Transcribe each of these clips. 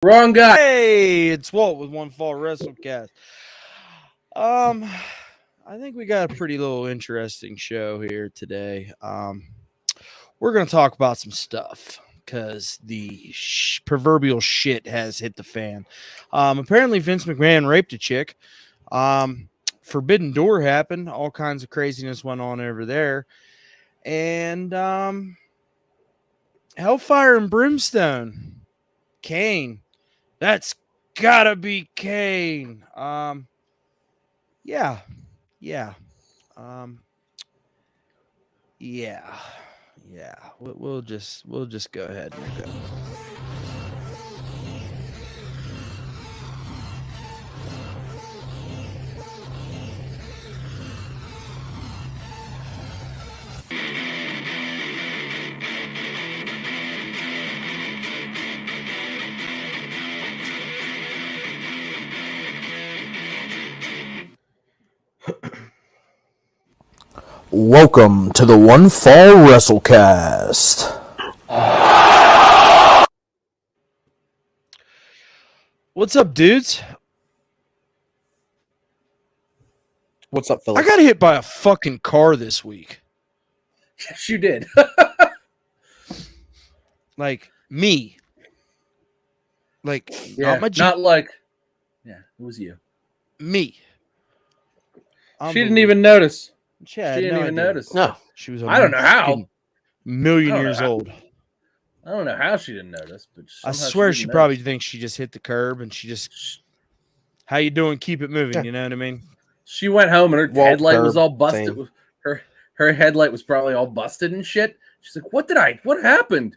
Wrong guy. Hey, it's Walt with One Fall WrestleCast. I think we got a pretty little interesting show here today. We're gonna talk about some stuff because the proverbial shit has hit the fan. Apparently Vince McMahon raped a chick. Forbidden Door happened. All kinds of craziness went on over there, and Hellfire and Brimstone, Kane. That's gotta be Kane. Yeah, yeah, um, yeah, yeah. We'll just go ahead and go. Welcome to the One Fall WrestleCast. What's up, dudes? What's up, Phillips? I got hit by a fucking car this week. Yes, you did. Like me. Like Yeah, not my not like. Yeah, it was you. me. She didn't even notice. She had She didn't no even idea. notice. No, She was. I don't know how. fucking Million I don't know years how. old. I don't know how she didn't notice, but I somehow swear she she didn't probably notice. thinks she just hit the curb and she just. How you doing? Keep it moving. Yeah. You know what I mean? She went home and her Walt headlight was curb all busted. thing. Her headlight was probably all busted and shit. She's like, What happened?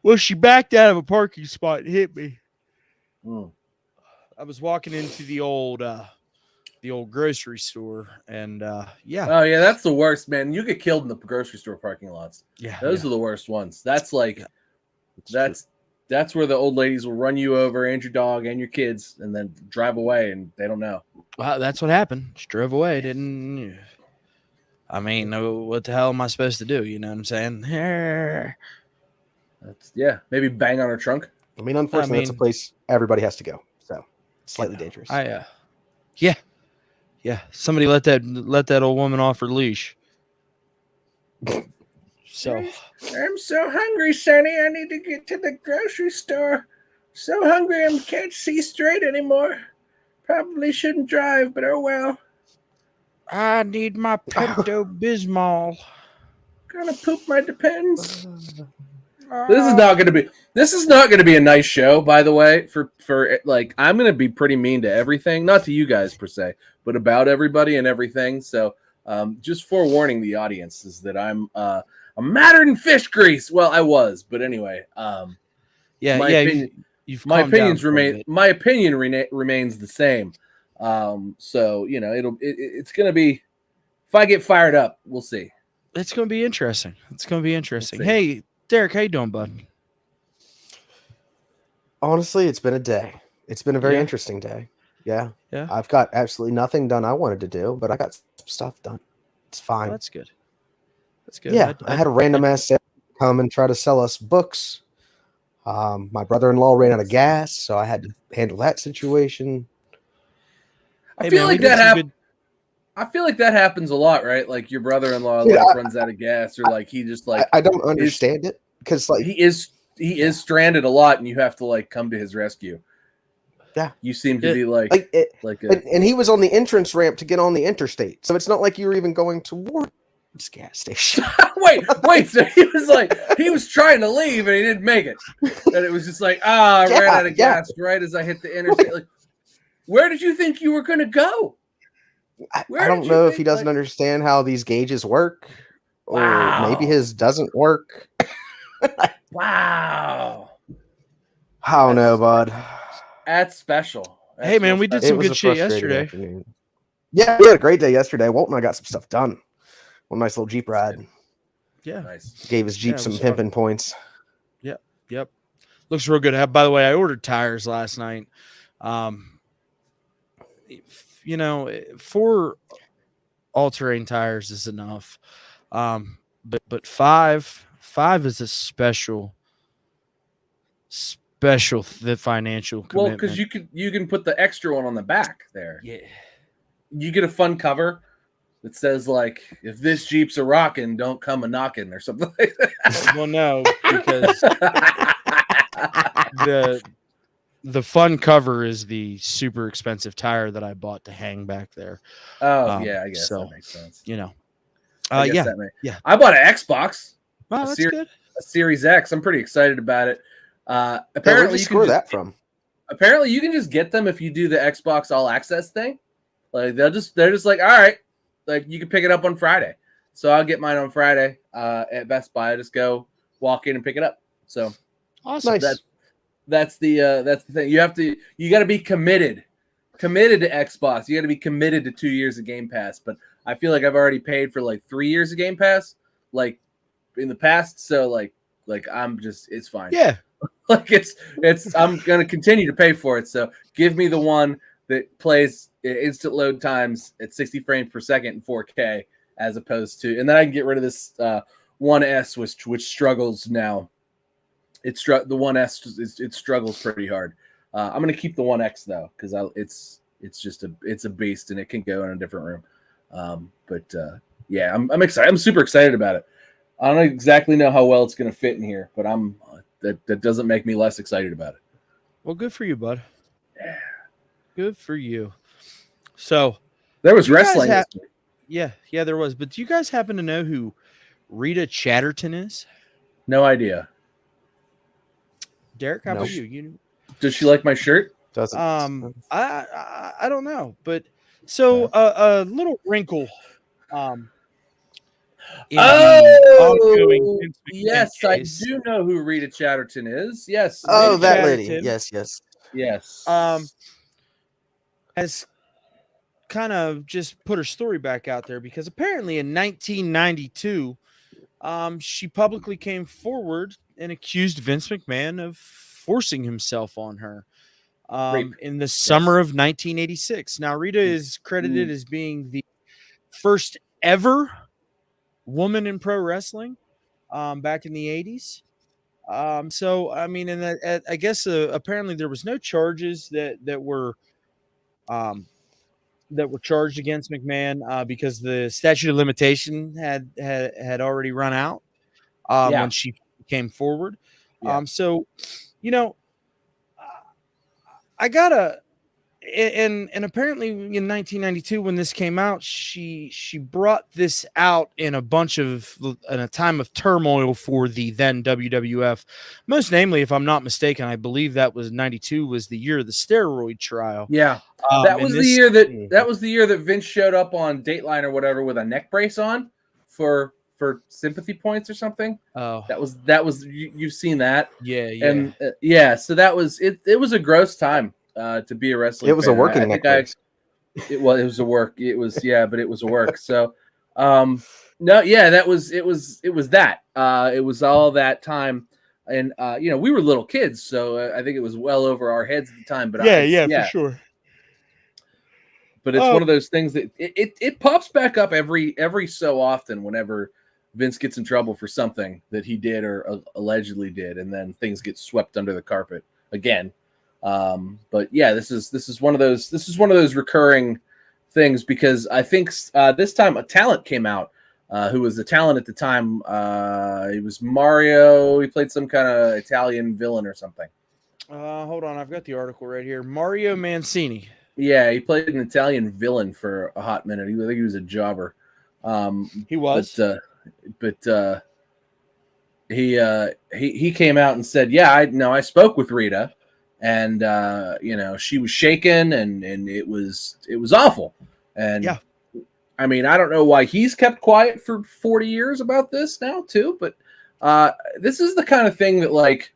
Well, she backed out of a parking spot and hit me. Mm. I was walking into the old grocery store, and yeah, Oh yeah, that's the worst, man. You get killed in the grocery store parking lots. yeah, Those are the worst ones. That's like Yeah. that's where the old ladies will run you over and your dog and your kids and then drive away and they don't know. Well, that's what happened. She drove away. Didn't. I mean, what the hell am I supposed to do? You know what I'm saying? That's maybe bang on her trunk. I mean, unfortunately, that's a place everybody has to go. So, slightly dangerous. Yeah. Somebody let that old woman off her leash. So I'm so hungry, Sonny. I need to get to the grocery store. So hungry I can't see straight anymore. Probably shouldn't drive, but oh well. I need my Pepto Bismol. Gonna poop my depends. This is not gonna be a nice show, by the way. For like, I'm gonna be pretty mean to everything, not to you guys per se, but about everybody and everything. So, just forewarning the audience is that I'm madder than fish grease. Well, I was, but anyway, my opinion remains the same. So it's gonna be. If I get fired up, we'll see. It's gonna be interesting. We'll see. Hey, Derek, how you doing, bud? Honestly, it's been a day. It's been a very interesting day. Yeah. I've got absolutely nothing done I wanted to do, but I got some stuff done. It's fine. That's good. Yeah, I had a random ass sale come and try to sell us books. My brother-in-law ran out of gas, so I had to handle that situation. I feel like that happens a lot, right? Like your brother-in-law runs out of gas, or like he just like I don't understand it because like he is stranded a lot, and you have to like come to his rescue. Yeah, you seem to be and he was on the entrance ramp to get on the interstate, so it's not like you were even going towards this gas station. wait, so he was trying to leave and he didn't make it, and it was just like I ran out of gas right as I hit the interstate. Like, where did you think you were going to go? I don't know if he doesn't understand how these gauges work, or maybe his doesn't work. Wow. I don't know, bud. That's special. Hey, man, we did some good shit yesterday. Afternoon. Yeah, we had a great day yesterday. Walt and I got some stuff done. One nice little Jeep ride. Yeah. Nice. Gave his Jeep some pimping points. Yep. Looks real good. By the way, I ordered tires last night. 4 all-terrain tires is enough. But five is a special special the financial commitment. Well, because you can put the extra one on the back there. Yeah. You get a fun cover that says like, if this Jeep's a rockin', don't come a knockin' or something like that. Well, no, because the fun cover is the super expensive tire that I bought to hang back there. Oh yeah, I guess that makes sense. You know, I guess yeah. I bought an Xbox. Wow, that's good. A Series X. I'm pretty excited about it. Apparently, where'd you score that from? Apparently, you can just get them if you do the Xbox All Access thing. Like they're just like, all right, like you can pick it up on Friday. So I'll get mine on Friday at Best Buy. I just go walk in and pick it up. So awesome. Nice. That's the thing. You got to be committed to Xbox. You got to be committed to 2 years of Game Pass. But I feel like I've already paid for like 3 years of Game Pass, like in the past. So like it's fine. Yeah. Like I'm gonna continue to pay for it. So give me the one that plays instant load times at 60 frames per second in 4K, as opposed to, and then I can get rid of this One S, which struggles now. The One S it struggles pretty hard. I'm gonna keep the One X though, because it's a beast and it can go in a different room. Yeah, I'm excited. I'm super excited about it. I don't exactly know how well it's gonna fit in here, but that doesn't make me less excited about it. Well, good for you, bud. Yeah. Good for you. So there was wrestling. Yeah, there was. But do you guys happen to know who Rita Chatterton is? No idea. Derek, how about you? Does she like my shirt? Doesn't. I don't know, but so a little wrinkle. Yes, I do know who Rita Chatterton is. Yes. Oh, Rita that Chatterton, lady. Yes. Has kind of just put her story back out there because apparently in 1992, she publicly came forward and accused Vince McMahon of forcing himself on her in the summer of 1986. Now, Rita is credited as being the first ever woman in pro wrestling back in the 80s. So I mean, and that, I guess apparently there was no charges that were charged against McMahon because the statute of limitation had already run out when she came forward. So you know, I gotta. And apparently in 1992 when this came out, she brought this out in a time of turmoil for the then WWF, most namely, if I'm not mistaken, I believe that was 92 was the year of the steroid trial. Yeah, that was the year that Vince showed up on Dateline or whatever with a neck brace on for sympathy points or something. Oh, that was you've seen that? Yeah. And so that was it. It was a gross time. To be a wrestling, it was fan. A working neck brace. It was a work. It was but it was a work. So, it was that. It was all that time, and we were little kids, so I think it was well over our heads at the time. But for sure. But it's one of those things that it pops back up every so often whenever Vince gets in trouble for something that he did or allegedly did, and then things get swept under the carpet again. But yeah, this is one of those recurring things because I think this time a talent came out who was the talent at the time. He was Mario. He played some kind of Italian villain or something. Hold on, I've got the article right here. Mario Mancini. Yeah, he played an Italian villain for a hot minute. I think he was a jobber. He was, but he came out and said, "Yeah, I spoke with Rita." And she was shaken, and it was awful. And I mean, I don't know why he's kept quiet for 40 years about this now too. But this is the kind of thing that, like,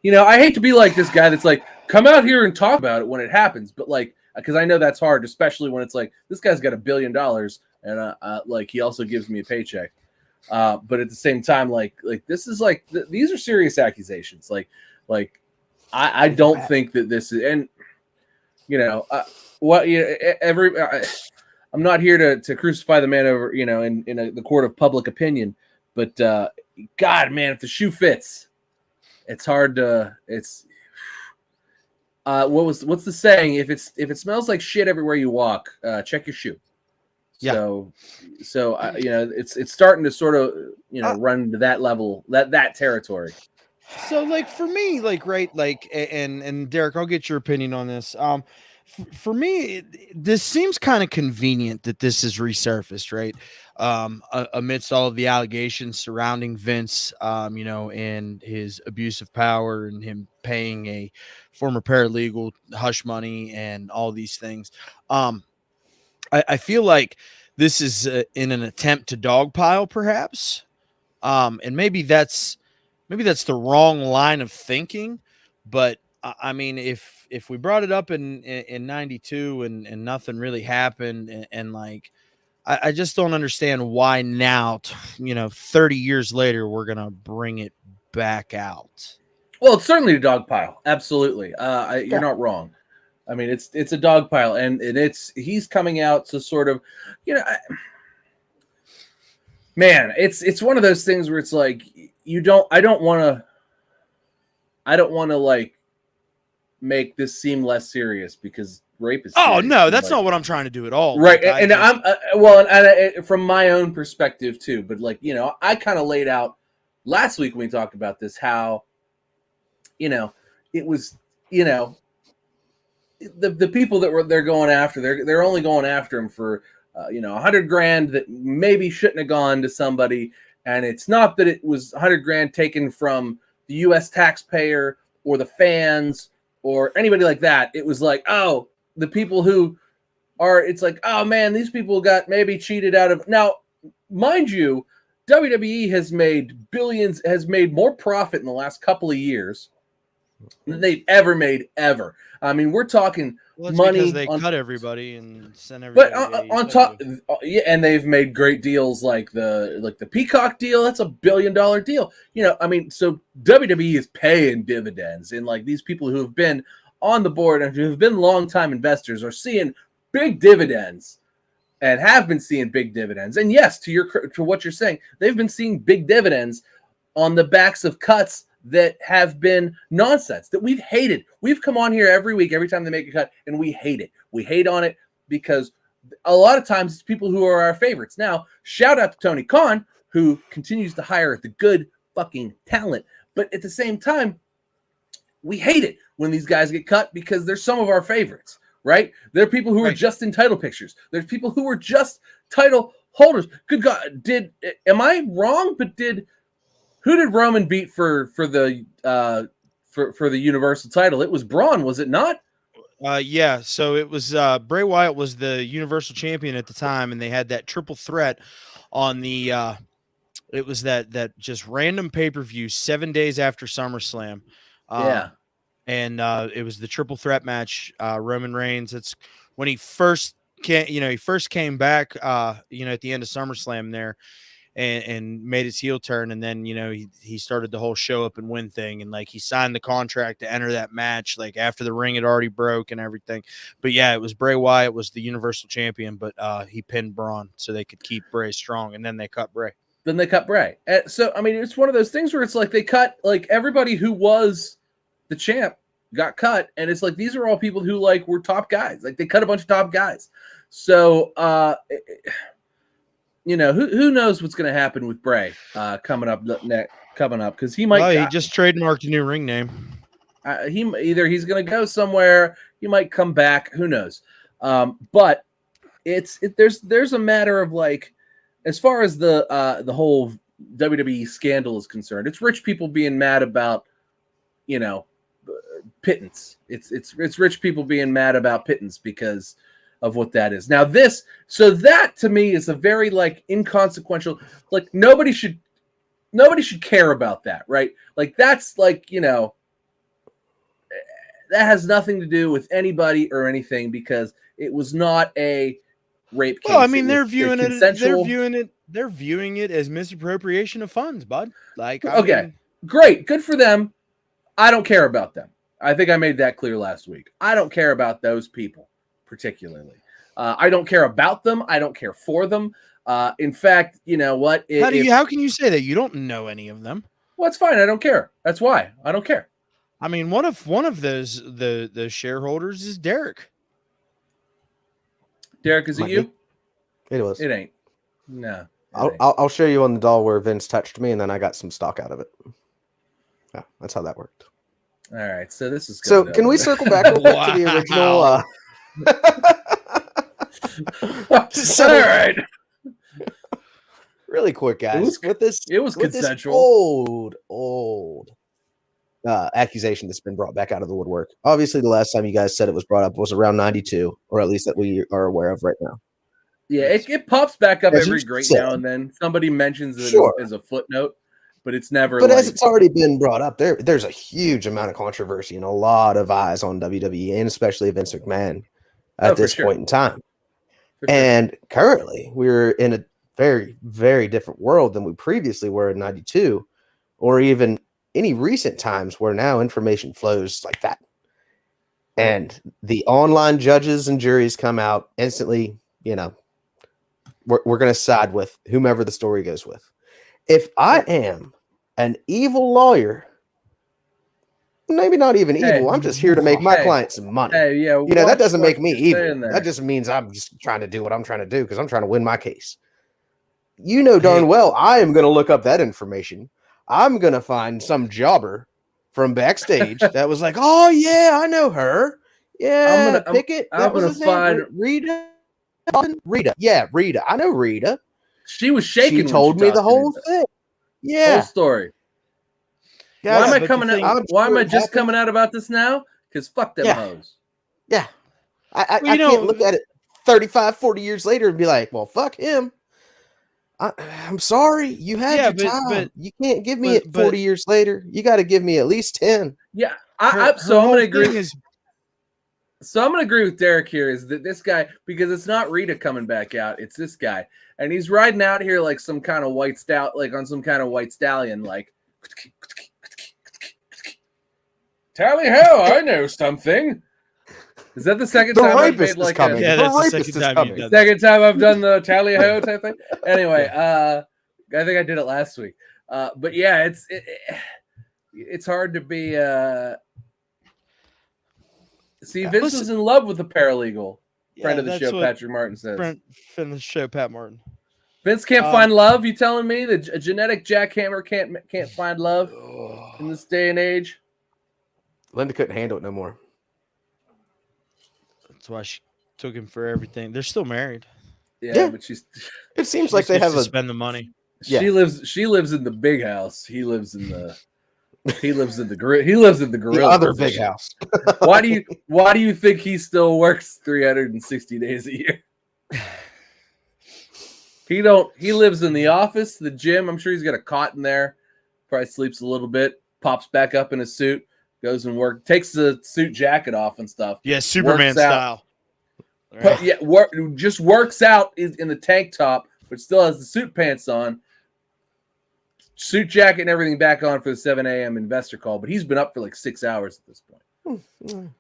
I hate to be like this guy that's like, come out here and talk about it when it happens. But like, because I know that's hard, especially when it's like this guy's got $1 billion, and like he also gives me a paycheck. But at the same time, like this is like these are serious accusations. Like, I don't think that this is, and I'm not here to crucify the man over, in the court of public opinion, but God, man, if the shoe fits, It's hard to. It's what's the saying? If it smells like shit everywhere you walk, check your shoe. Yeah. So it's starting to sort of run to that level, that territory. So like for me, like right, like and Derek, I'll get your opinion on this. For me, this seems kind of convenient that this is resurfaced, right? Amidst all of the allegations surrounding Vince, and his abuse of power and him paying a former paralegal hush money and all these things. I feel like this is in an attempt to dogpile, perhaps. And maybe that's the wrong line of thinking, but I mean, if we brought it up in 92 and nothing really happened, and like, I just don't understand why now, 30 years later, we're going to bring it back out. Well, it's certainly a dog pile. Absolutely. You're not wrong. I mean, it's a dog pile, and he's coming out to sort of, man, it's one of those things where it's like, I don't want to like make this seem less serious, because rape is serious. Oh no, that's not what I'm trying to do at all. Right. And I'm from my own perspective too, but like, I kind of laid out last week when we talked about this, how, it was, the people that they're going after, they're only going after him for, $100,000 that maybe shouldn't have gone to somebody. And it's not that it was $100,000 taken from the U.S. taxpayer or the fans or anybody like that. It was like, oh, the people who are, it's like, oh man, these people got maybe cheated out of. Now, mind you, WWE has made more profit in the last couple of years than they've ever made ever. I mean, we're talking money because they cut everybody and send everybody. But on top, yeah, and they've made great deals like the Peacock deal. That's $1 billion deal. I mean, so WWE is paying dividends, and like these people who have been on the board and who have been longtime investors are seeing big dividends, and have been seeing big dividends. And yes, to what you're saying, they've been seeing big dividends on the backs of cuts that have been nonsense, that we've hated. We've come on here every week, every time they make a cut, and we hate it. We hate on it because a lot of times it's people who are our favorites. Now, shout out to Tony Khan, who continues to hire the good fucking talent. But at the same time, we hate it when these guys get cut because they're some of our favorites, right? There are people who are just in title pictures. There's people who are just title holders. Good God, am I wrong? But who did Roman beat for the Universal title? It was Braun, was it not? Yeah. So it was Bray Wyatt was the Universal Champion at the time, and they had that triple threat on the. It was that just random pay-per-view 7 days after SummerSlam. Yeah. And it was the triple threat match. Roman Reigns. It's when he first came back. At the end of SummerSlam there. And made his heel turn, and then he started the whole show up and win thing, and like he signed the contract to enter that match like after the ring had already broke and everything. But yeah, it was Bray Wyatt was the Universal Champion, but he pinned Braun so they could keep Bray strong, and then they cut Bray. And so I mean, it's one of those things where it's like they cut like everybody who was the champ got cut, and it's like these are all people who like were top guys. Like they cut a bunch of top guys. So who knows what's going to happen with Bray coming up because he might. Well, he just trademarked a new ring name. He's going to go somewhere. He might come back. Who knows? But there's a matter of like, as far as the whole WWE scandal is concerned, it's rich people being mad about pittance. It's rich people being mad about pittance because of what that is. Now that to me is a very like inconsequential, like nobody should care about that, right? Like that's like, that has nothing to do with anybody or anything because it was not a rape case. Well, I mean, they're viewing it as misappropriation of funds, bud. Like, great. Good for them. I don't care about them. I think I made that clear last week. I don't care about those people. Particularly, I don't care about them. I don't care for them. In fact, you know what? How can you say that? You don't know any of them. Well, it's fine. I don't care. That's why I don't care. I mean, one of those the shareholders is Derek. Derek, is it you? It was. It ain't. No. I'll show you on the doll where Vince touched me, and then I got some stock out of it. Yeah, that's how that worked. All right. So this is. So can we circle back real quick to the original? All right. Really quick, guys. It was consensual. This old accusation that's been brought back out of the woodwork. Obviously, the last time you guys said it was brought up was around 92, or at least that we are aware of right now. Yeah, it pops back up As every you great said. now and then. Somebody mentions it as a footnote, but it's never. But as it's already been brought up, there's a huge amount of controversy and a lot of eyes on WWE and especially Vince McMahon at this point in time. And currently, we're in a very, very different world than we previously were in 92, or even any recent times where now information flows like that. And the online judges and juries come out instantly, we're going to side with whomever the story goes with. If I am an evil lawyer, maybe not even evil, I'm just here to make my client some money. That doesn't make me evil. That just means I'm just trying to do what I'm trying to do because I'm trying to win my case. You know darn well I am going to look up that information. I'm going to find some jobber from backstage that was like, oh, yeah, I know her. Yeah, Pickett. That was his name. Rita. Yeah, Rita. I know Rita. She was shaking. She told me the whole thing. Yeah. Whole story. Guys, why am I coming out? Why am I just coming out about this now? Because fuck them hoes. Yeah. I can't look at it 35, 40 years later and be like, well, fuck him. I'm sorry. You had your time. But you can't give me it 40 years later. You got to give me at least 10. Yeah. So I'm going to agree. So I'm going to agree with Derek here is that this guy, because it's not Rita coming back out, it's this guy. And he's riding out here like some kind of white stallion, like on some kind of white stallion, like, tally ho, I know something. Is that the second time I've made like that's the second time you've done second time I've done the tally ho type thing? Anyway, I think I did it last week. But yeah, it's hard to be see, Vince was in love with the paralegal. Friend of the show, Patrick Martin says. Friend of the show, Pat Martin. Vince can't find love. You telling me that a genetic jackhammer can't find love in this day and age? Linda couldn't handle it no more. That's why she took him for everything. They're still married. Yeah. But it seems like they have to spend the money. She lives in the big house. He lives in the gorilla. The other big house. Why do you think he still works 360 days a year? He lives in the office, the gym. I'm sure he's got a cot in there. Probably sleeps a little bit, pops back up in his suit, goes and takes the suit jacket off and stuff. Yeah, Superman style. Right. Just works out in the tank top, but still has the suit pants on. Suit jacket and everything back on for the 7 a.m. investor call, but he's been up for like 6 hours at this point.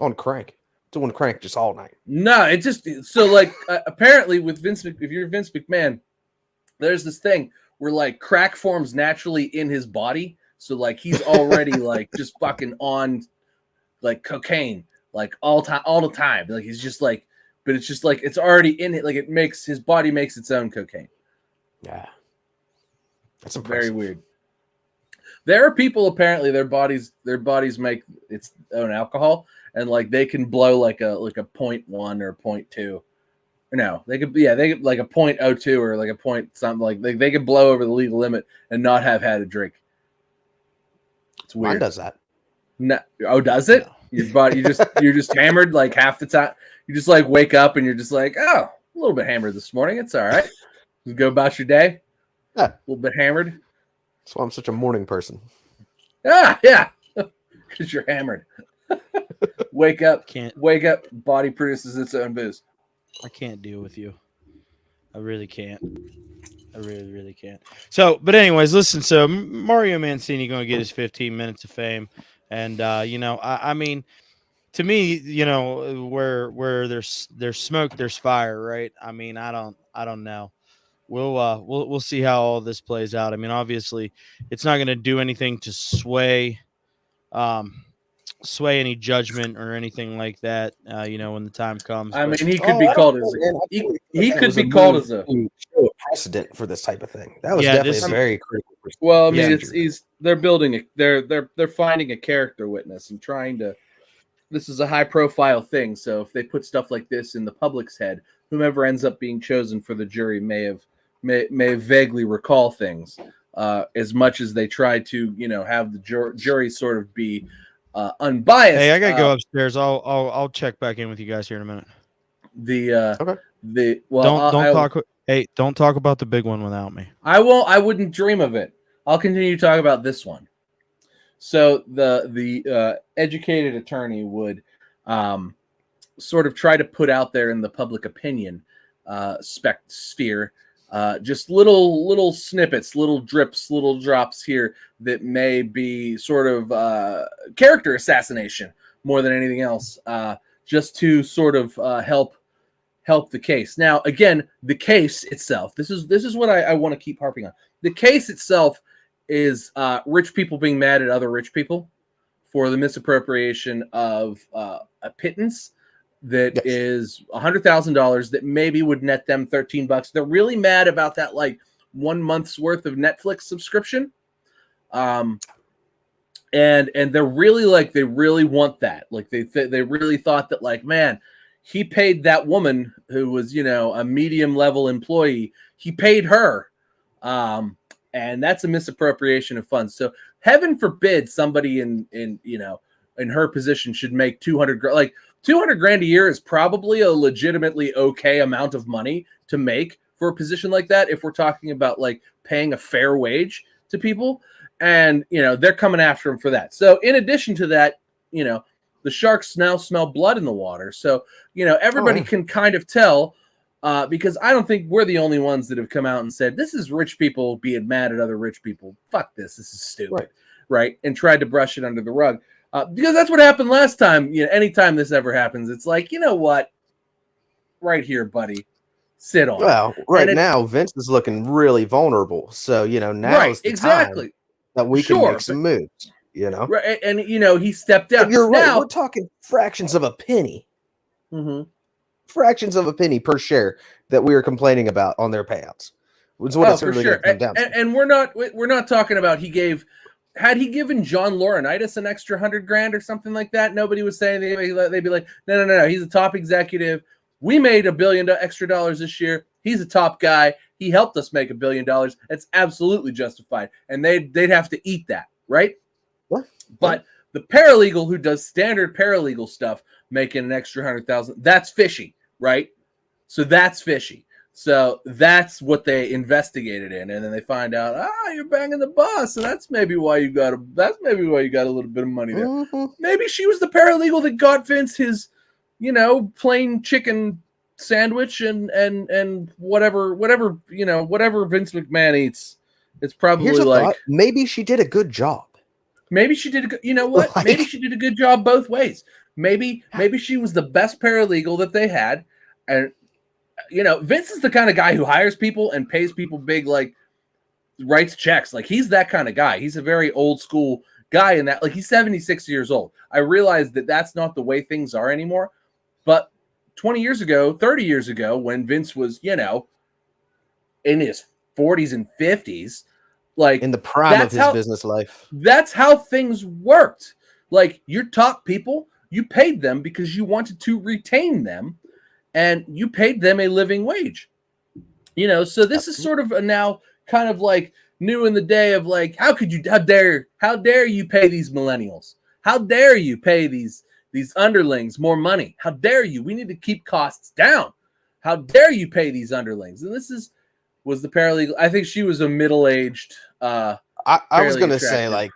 On crank. Doing crank just all night. No, it just so like apparently with Vince, if you're Vince McMahon, there's this thing where like crack forms naturally in his body. So like he's already like just fucking on like cocaine like all the time. Like he's just like, but it's just like it's already in it. Like his body makes its own cocaine. Yeah. That's very weird. There are people apparently their bodies make its own alcohol, and like they can blow like a 0.1 or 0.2. No, they could like a 0.02 or like a point something like they could blow over the legal limit and not have had a drink. It's weird. Mine does that. No, does it? No. Your body you're just hammered like half the time. You just like wake up and you're just like, oh, a little bit hammered this morning. It's all right. Just go about your day. Yeah. A little bit hammered. That's why I'm such a morning person. Yeah. Because you're hammered. Wake up. Body produces its own booze. I can't deal with you. I really can't. I really, really can't. So, but anyways, listen. So Mario Mancini going to get his 15 minutes of fame, and I mean, to me, where there's smoke, there's fire, right? I mean, I don't know. we'll see how all this plays out. I mean, obviously, it's not going to do anything to sway any judgment or anything like that. When the time comes. I But mean, he could be called as he could be called as a precedent for this type of thing. That was Yeah, definitely this- a very critical. well. I mean, procedure. they're building they're finding a character witness and trying to. This is a high profile thing, so if they put stuff like this in the public's head, whomever ends up being chosen for the jury may vaguely recall things, as much as they try to have the jury sort of be unbiased. Hey, I gotta go upstairs. I'll check back in with you guys here in a minute. Don't talk about the big one without me. I won't. I wouldn't dream of it. I'll continue to talk about this one. So the educated attorney would sort of try to put out there in the public opinion sphere just little snippets, little drips, little drops here that may be sort of character assassination more than anything else, just to sort of help the case. Now, again, the case itself. This is what I want to keep harping on. The case itself is rich people being mad at other rich people for the misappropriation of a pittance that is $100,000 that maybe would net them $13. They're really mad about that, like 1 month's worth of Netflix subscription. And they're really like, they really want that. Like they really thought that, like, man, he paid that woman who was, a medium level employee. He paid her. And that's a misappropriation of funds. So heaven forbid somebody in her position should make 200 grand. Like 200 grand a year is probably a legitimately okay amount of money to make for a position like that. If we're talking about like paying a fair wage to people, and they're coming after him for that. So in addition to that, the sharks now smell blood in the water. So everybody can kind of tell. Because I don't think we're the only ones that have come out and said, this is rich people being mad at other rich people. Fuck this. This is stupid. Right? And tried to brush it under the rug. Because that's what happened last time. Anytime this ever happens, it's like, you know what? Right here, buddy. Sit on. Well, now Vince is looking really vulnerable. So, now is the time that we can make some moves. Right. And, he stepped out. But you're right. We're talking fractions of a penny. Mm-hmm. Fractions of a penny per share that we were complaining about on their payouts. It's what it's really going to come down to. And we're not talking about had he given John Laurinaitis an extra $100,000 or something like that, nobody was saying. They'd be like, no, he's a top executive. We made $1 billion extra this year. He's a top guy. He helped us make $1 billion. It's absolutely justified, and they'd have to eat that, right? What? But the paralegal who does standard paralegal stuff making an extra $100,000, that's fishy, right? So that's fishy. So that's what they investigated in, and then they find out, you're banging the boss, and that's maybe why you got a little bit of money there. Mm-hmm. Maybe she was the paralegal that got Vince his, plain chicken sandwich and whatever Vince McMahon eats. It's probably like maybe she did a good job. Maybe she did maybe she did a good job both ways. Maybe she was the best paralegal that they had, and Vince is the kind of guy who hires people and pays people big, like writes checks. Like he's that kind of guy. He's a very old school guy in that. Like he's 76 years old. I realize that that's not the way things are anymore, but 20 years ago, 30 years ago, when Vince was in his 40s and 50s, like in the prime of his business life, that's how things worked. Like your top people, you paid them because you wanted to retain them, and you paid them a living wage. So this is sort of a now kind of like new in the day of like, how dare you pay these millennials? How dare you pay these underlings more money? How dare you? We need to keep costs down. How dare you pay these underlings? And was the paralegal. I think she was a middle-aged. I was going to say, like,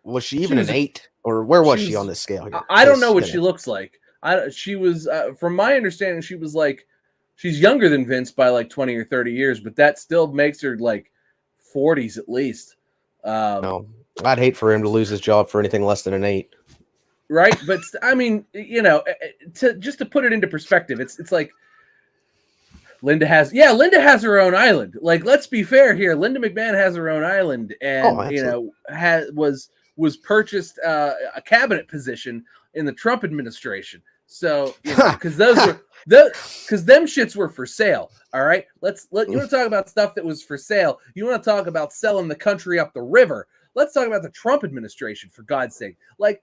was she even an 8, or where was she on this scale here? I don't know what she looks like. She was, from my understanding, she was like, she's younger than Vince by like 20 or 30 years, but that still makes her like 40s at least. No, I'd hate for him to lose his job for anything less than an 8. Right, but I mean, to put it into perspective, it's like Linda has her own island. Like, let's be fair here. Linda McMahon has her own island, and was purchased a cabinet position in the Trump administration. So, because those were because them shits were for sale. All right, you want to talk about stuff that was for sale. You want to talk about selling the country up the river. Let's talk about the Trump administration, for God's sake. Like,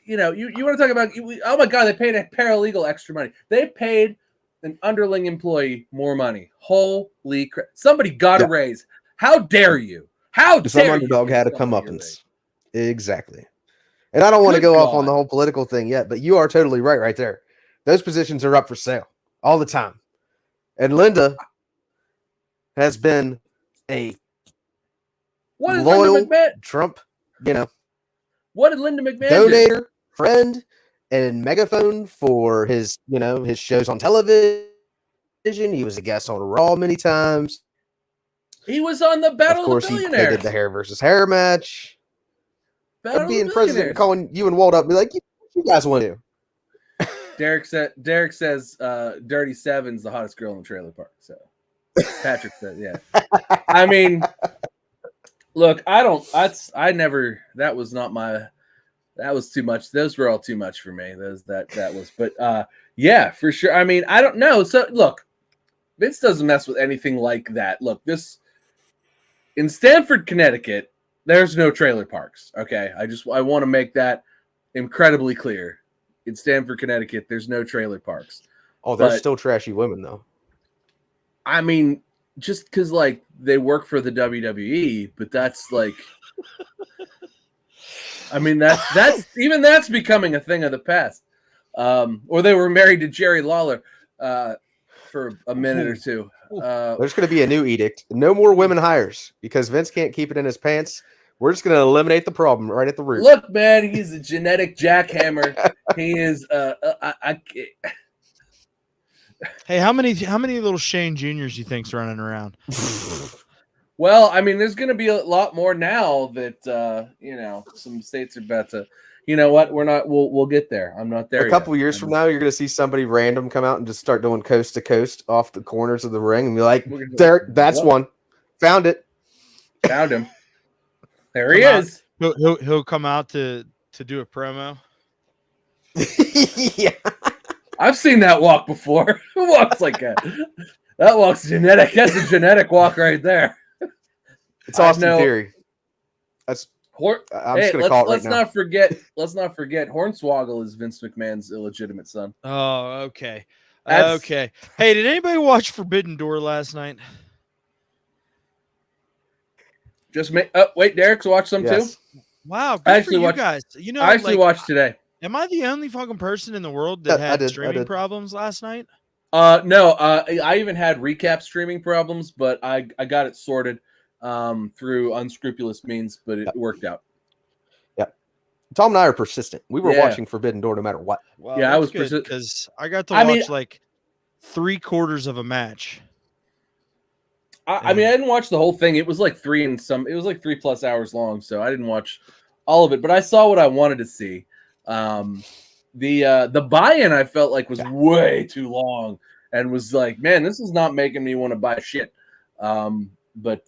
you want to talk about, oh my God, they paid a paralegal extra money. They paid an underling employee more money. Holy crap. Somebody got a raise. How dare you? Some underdog had a comeuppance. Exactly. And I don't want to go off on the whole political thing yet, but you are totally right there. Those positions are up for sale all the time. And Linda has been a loyal Trump, what did Linda McMahon donator, friend, and megaphone for his shows on television. He was a guest on Raw many times. He was on the Battle of the Billionaires. He did the hair versus hair match. Battle being president, calling you and Walt up, be like, "What you guys want to do?" Derek says, "Dirty Seven's the hottest girl in the trailer park." So Patrick said, "Yeah." I mean, look, that was too much. Those were all too much for me. But yeah, for sure. I mean, I don't know. So look, Vince doesn't mess with anything like that. Look, in Stamford, Connecticut, there's no trailer parks. Okay. I want to make that incredibly clear. In Stamford, Connecticut, there's no trailer parks. Oh, there's still trashy women though. I mean, just because like they work for the WWE, but that's like, I mean, that's becoming a thing of the past. Or they were married to Jerry Lawler for a minute or two. There's going to be a new edict. No more women hires because Vince can't keep it in his pants. We're just going to eliminate the problem right at the root. Look, man, he's a genetic jackhammer. He is. Hey, how many little Shane Juniors you think's running around? Well, I mean, there's going to be a lot more now that some states are about to. You know what? We're not. We'll get there. I'm not there. A couple years from now, you're going to see somebody random come out and just start doing coast to coast off the corners of the ring and be like, "There, that's one. Found it. Found him. There he is. He'll come out to do a promo." Yeah, I've seen that walk before. Who walks like that? That walk's genetic. That's a genetic walk right there. It's Austin Theory. I'm just gonna call it right let's now. Let's not forget. Hornswoggle is Vince McMahon's illegitimate son. Oh, okay. Okay. Hey, did anybody watch Forbidden Door last night? Wait, Derek's watched some too. Wow, good for you guys. I actually watched today. Am I the only fucking person in the world that had streaming problems last night? No. I even had recap streaming problems, but I got it sorted through unscrupulous means, but it worked out. Yeah. Tom and I are persistent. We were watching Forbidden Door no matter what. Well, yeah, I was persistent because I got to watch like 3/4 of a match. I mean, I didn't watch the whole thing. It was like 3+ hours long, so I didn't watch all of it, but I saw what I wanted to see. The buy-in I felt like was way too long and was like, man, this is not making me want to buy shit. But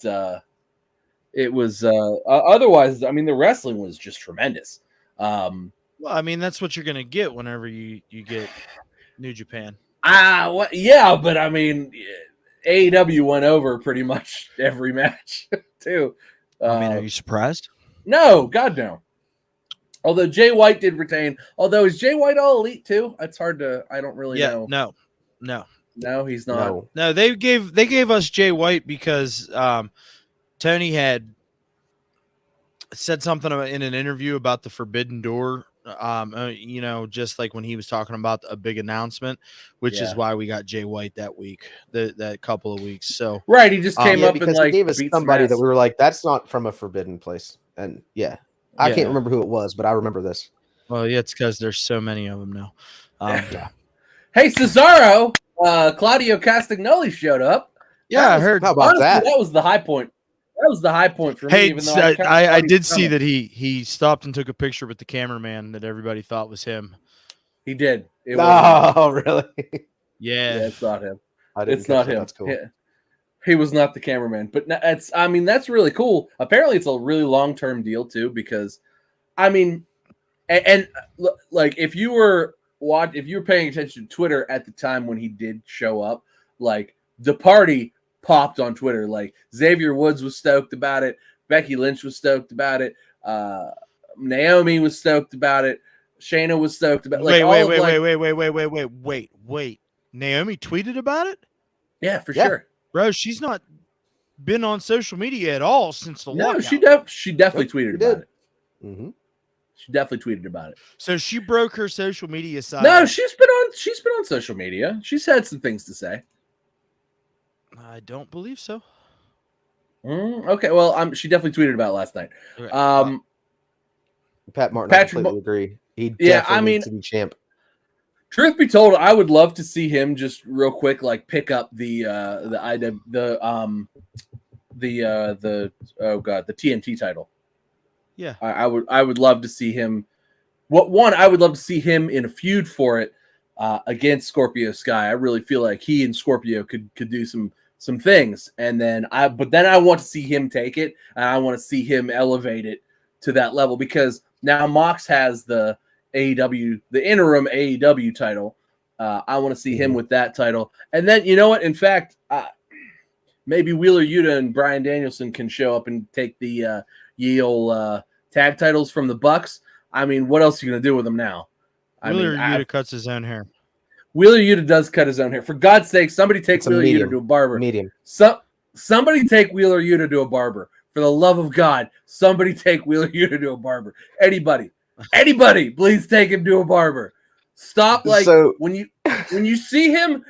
it was otherwise, I mean, the wrestling was just tremendous. Well, I mean, that's what you're gonna get whenever you get New Japan. Yeah, but I mean, AEW went over pretty much every match too. I mean, are you surprised? No, God no. Although Jay White did retain. Although is Jay White all elite too? It's hard to. I don't really know. No, he's not. No, they gave us Jay White because Tony had said something in an interview about the Forbidden Door. Just like when he was talking about a big announcement, which is why we got Jay White that week, that couple of weeks. So right, he just came up because and he gave us somebody that we were like, that's not from a forbidden place, and I can't remember who it was, but I remember this. Well, yeah, it's because there's so many of them now. Hey, Cesaro, Claudio Castagnoli showed up. Yeah, I heard. How about that? That was the high point. That was the high point for me. Hey, even though I did see that he stopped and took a picture with the cameraman that everybody thought was him. He did. Oh, really? Yeah, it's not him. It's not him. That's cool. He was not the cameraman, but that's really cool. Apparently, it's a really long-term deal too, because, and like if you were paying attention to Twitter at the time when he did show up, like the party popped on Twitter. Like Xavier Woods was stoked about it, Becky Lynch was stoked about it, Naomi was stoked about it, Shayna was stoked about. Like, wait. Naomi tweeted about it? Yeah, for sure. Bro, she's not been on social media at all since the lockout. She definitely tweeted about it. Mm-hmm. She definitely tweeted about it. So she broke her social media side. No, she's been on social media. She's had some things to say. I don't believe so. Okay, well, she definitely tweeted about it last night. Okay. Pat Martin, I completely agree. He definitely needs to be champ. Truth be told, I would love to see him just real quick, like pick up the TNT title. Yeah, I would love to see him. I would love to see him in a feud for it against Scorpio Sky. I really feel like he and Scorpio could do some things, and then I want to see him take it, and I want to see him elevate it to that level, because now Mox has the interim AEW title. I want to see him with that title. And then, you know what? In fact, maybe Wheeler Yuta and Bryan Danielson can show up and take the Yale tag titles from the Bucks. I mean, what else are you going to do with them now? Wheeler Yuta cuts his own hair. Wheeler Yuta does cut his own hair. For God's sake, somebody take Wheeler Yuta to a barber. Medium. Somebody take Wheeler Yuta to a barber. For the love of God, somebody take Wheeler Yuta to a barber. Anybody, please take him to a barber. Stop, when you see him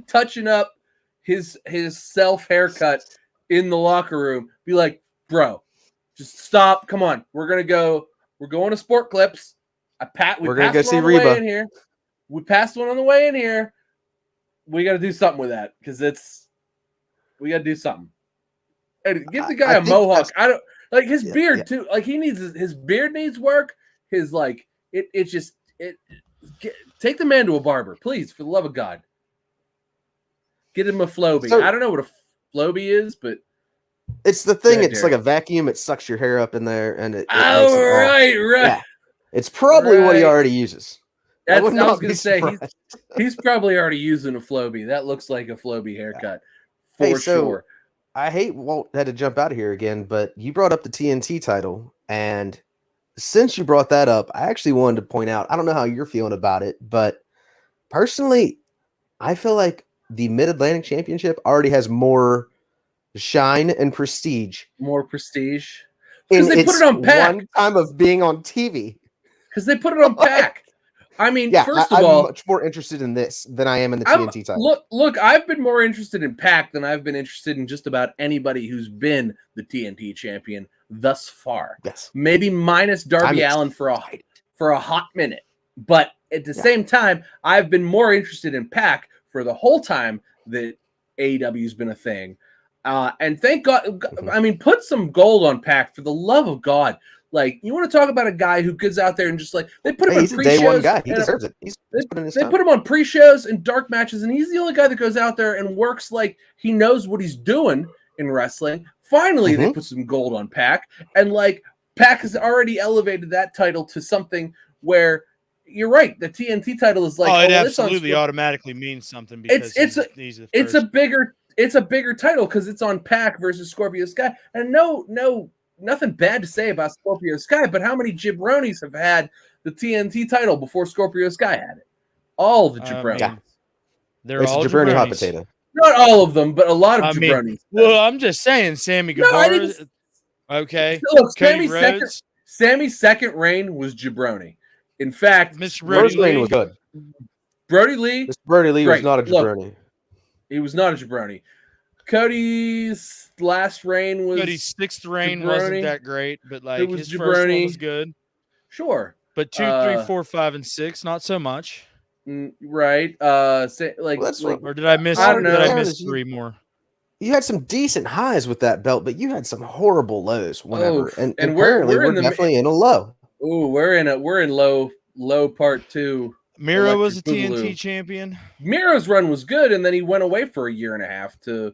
touching up his self haircut in the locker room, be like, bro, just stop. Come on, we're going to Sport Clips. We're gonna go see Reba in here. We passed one on the way in here. We got to do something with that, because we got to do something. Hey, give the guy a mohawk. I don't like his beard too. Like he needs his beard needs work. His take the man to a barber, please, for the love of God. Get him a Floby. I don't know what a Floby is, but it's the thing. It's like a vacuum. It sucks your hair up in there, and it right. Yeah. It's probably what he already uses. I was going to say he's probably already using a Floby. That looks like a Floby haircut for sure. I hate Walt had to jump out of here again, but you brought up the TNT title, and since you brought that up, I actually wanted to point out, I don't know how you're feeling about it, but personally, I feel like the Mid-Atlantic Championship already has more shine and prestige. More prestige? Because they put it on Pac. One time of being on TV. Because they put it on Pac. I mean, first of I'm all, much more interested in this than I am in the TNT title. Look, I've been more interested in Pac than I've been interested in just about anybody who's been the TNT champion thus far. Yes, maybe minus Darby Allin for a hot minute, but at the same time, I've been more interested in Pac for the whole time that AEW's been a thing. And thank God, I mean, put some gold on Pac for the love of God. Like, you want to talk about a guy who goes out there and just like they put him on pre-shows. He's a day one guy. He deserves it. They put him on pre-shows and dark matches, and he's the only guy that goes out there and works like he knows what he's doing in wrestling. Finally, they put some gold on Pac, and like Pac has already elevated that title to something where you're right. The TNT title is like it absolutely automatically means something because it's a bigger title because it's on Pac versus Scorpio Sky, and nothing bad to say about Scorpio Sky, but how many jabronis have had the TNT title before Scorpio Sky had it? All of the jabronis. They're all jabroni hot potato. Not all of them, but a lot of jabronis. Well, I'm just saying, Sammy Guevara. Okay. Look, Sammy's second reign was jabroni. In fact, Mr. Brody Lee was good. Brody Lee. Mr. Brody Lee was not a jabroni. Look, he was not a jabroni. Cody's last reign was Cody's sixth reign wasn't that great, but like his jabroni. first one was good. Sure, but 2, 3, 4, 5, and 6, not so much. Right? Or did I miss? I don't know. Did I miss 3 more? You had some decent highs with that belt, but you had some horrible lows. Whenever, and apparently we're definitely in a low. Oh, we're in low part 2 Miro was a Electric Boogaloo. TNT champion. Miro's run was good, and then he went away for a year and a half to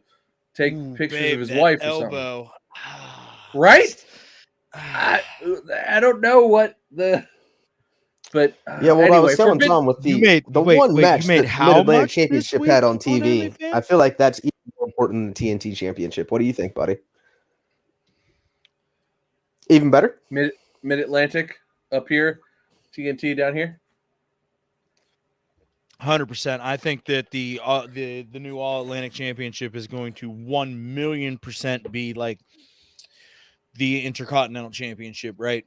take pictures of his wife or something. Right? I don't know what the. But yeah, well, anyway, I was telling Tom with the one match that the Mid-Atlantic Championship had on TV. I feel like that's even more important than the TNT Championship. What do you think, buddy? Even better? Mid-Atlantic up here, TNT down here. 100%. I think that the new All Atlantic Championship is going to 1,000,000% be like the Intercontinental Championship, right?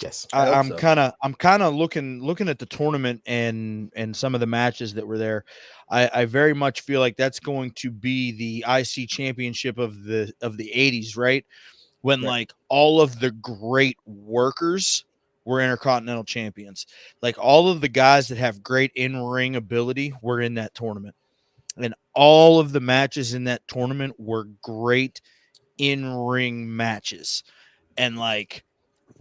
Yes, I'm kind of looking at the tournament and some of the matches that were there. I very much feel like that's going to be the IC Championship of the 80s, right? When like all of the great workers were Intercontinental champions. Like all of the guys that have great in-ring ability were in that tournament. And all of the matches in that tournament were great in-ring matches. And like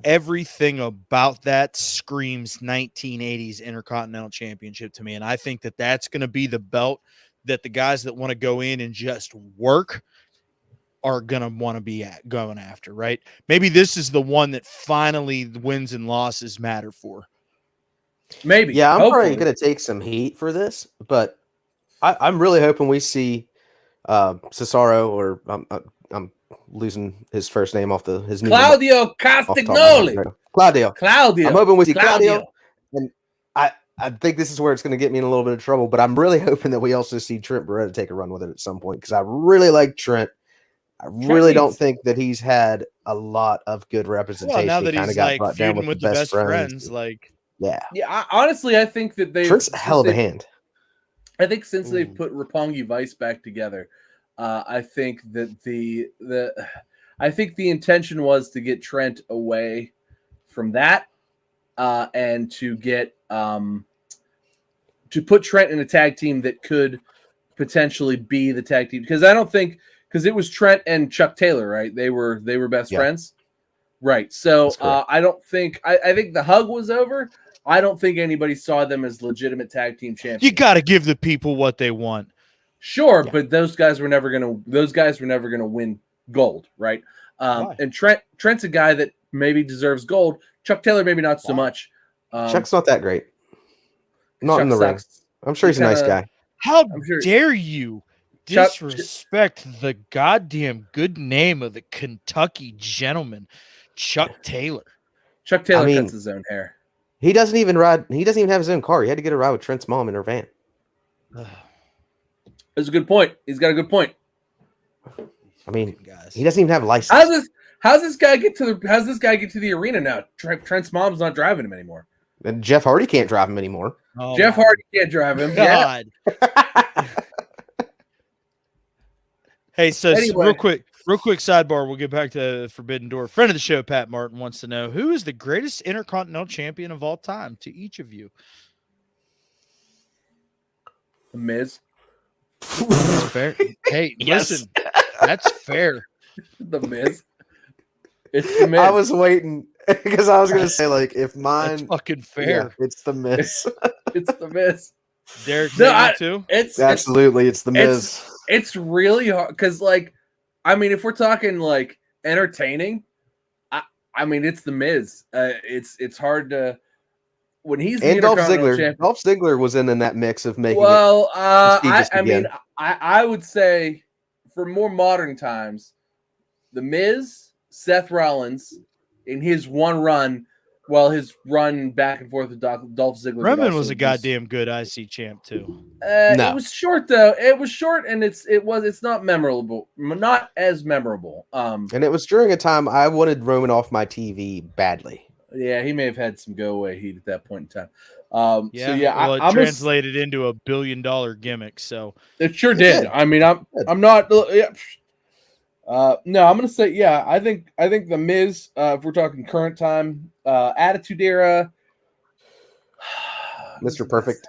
everything about that screams 1980s Intercontinental Championship to me. And I think that that's going to be the belt that the guys that want to go in and just work are going to want to be going after, right? Maybe this is the one that finally the wins and losses matter for. Maybe. Yeah, I'm probably going to take some heat for this, but I'm really hoping we see Cesaro, or I'm losing his first name off his new Claudio Castagnoli. Claudio. I'm hoping we see Claudio. And I think this is where it's going to get me in a little bit of trouble, but I'm really hoping that we also see Trent Beretta take a run with it at some point, because I really like Trent. I really don't think that he's had a lot of good representation. Well, now that he he's got like brought down with the best friends, like yeah. Honestly, I think that Trent's a hell of a hand. I think since they've put Roppongi Vice back together, I think that the intention was to get Trent away from that, and to get to put Trent in a tag team that could potentially be the tag team, because it was Trent and Chuck Taylor, right? They were best friends, right? So I don't think I think the hug was over. I don't think anybody saw them as legitimate tag team champions. You got to give the people what they want. Sure, but those guys were never gonna win gold, right? And Trent's a guy that maybe deserves gold. Chuck Taylor maybe not so much. Chuck's not that great. Not Chuck in the ring. I'm sure he's a nice guy. How dare you disrespect the goddamn good name of the Kentucky gentleman, Chuck Taylor? Chuck Taylor cuts his own hair. He doesn't even ride. He doesn't even have his own car. He had to get a ride with Trent's mom in her van. That's a good point. He's got a good point. I mean, he doesn't even have a license. How's this guy get to the arena now? Trent's mom's not driving him anymore. And Jeff Hardy can't drive him anymore. Oh, Jeff Hardy can't drive him. God. Yeah. Hey, so anyway. real quick sidebar. We'll get back to Forbidden Door. Friend of the show, Pat Martin, wants to know, who is the greatest Intercontinental Champion of all time to each of you? The Miz. That's fair. Hey, listen, that's fair. The Miz. It's the Miz. I was waiting because I was going to say, like, if mine. That's fucking fair. Yeah, it's the Miz. It's the Miz. Derek, too? It's the Miz. It's really hard because, like, I mean, if we're talking like entertaining, I mean, it's the Miz. It's hard to when he's and the Dolph Ziggler. Champion. Dolph Ziggler was in that mix of making. Well, I mean, I would say for more modern times, the Miz, Seth Rollins, in his one run. Well, his run back and forth with Dolph Ziggler. Roman was a goddamn good IC champ too. No. It was short though. It was short, and it's not memorable, not as memorable. And it was during a time I wanted Roman off my TV badly. Yeah, he may have had some go away heat at that point in time. It translated into $1 billion gimmick. So it sure did. I mean, I'm not. Yeah. No, I'm gonna say I think the Miz. If we're talking current time, Attitude Era, Mr. Perfect.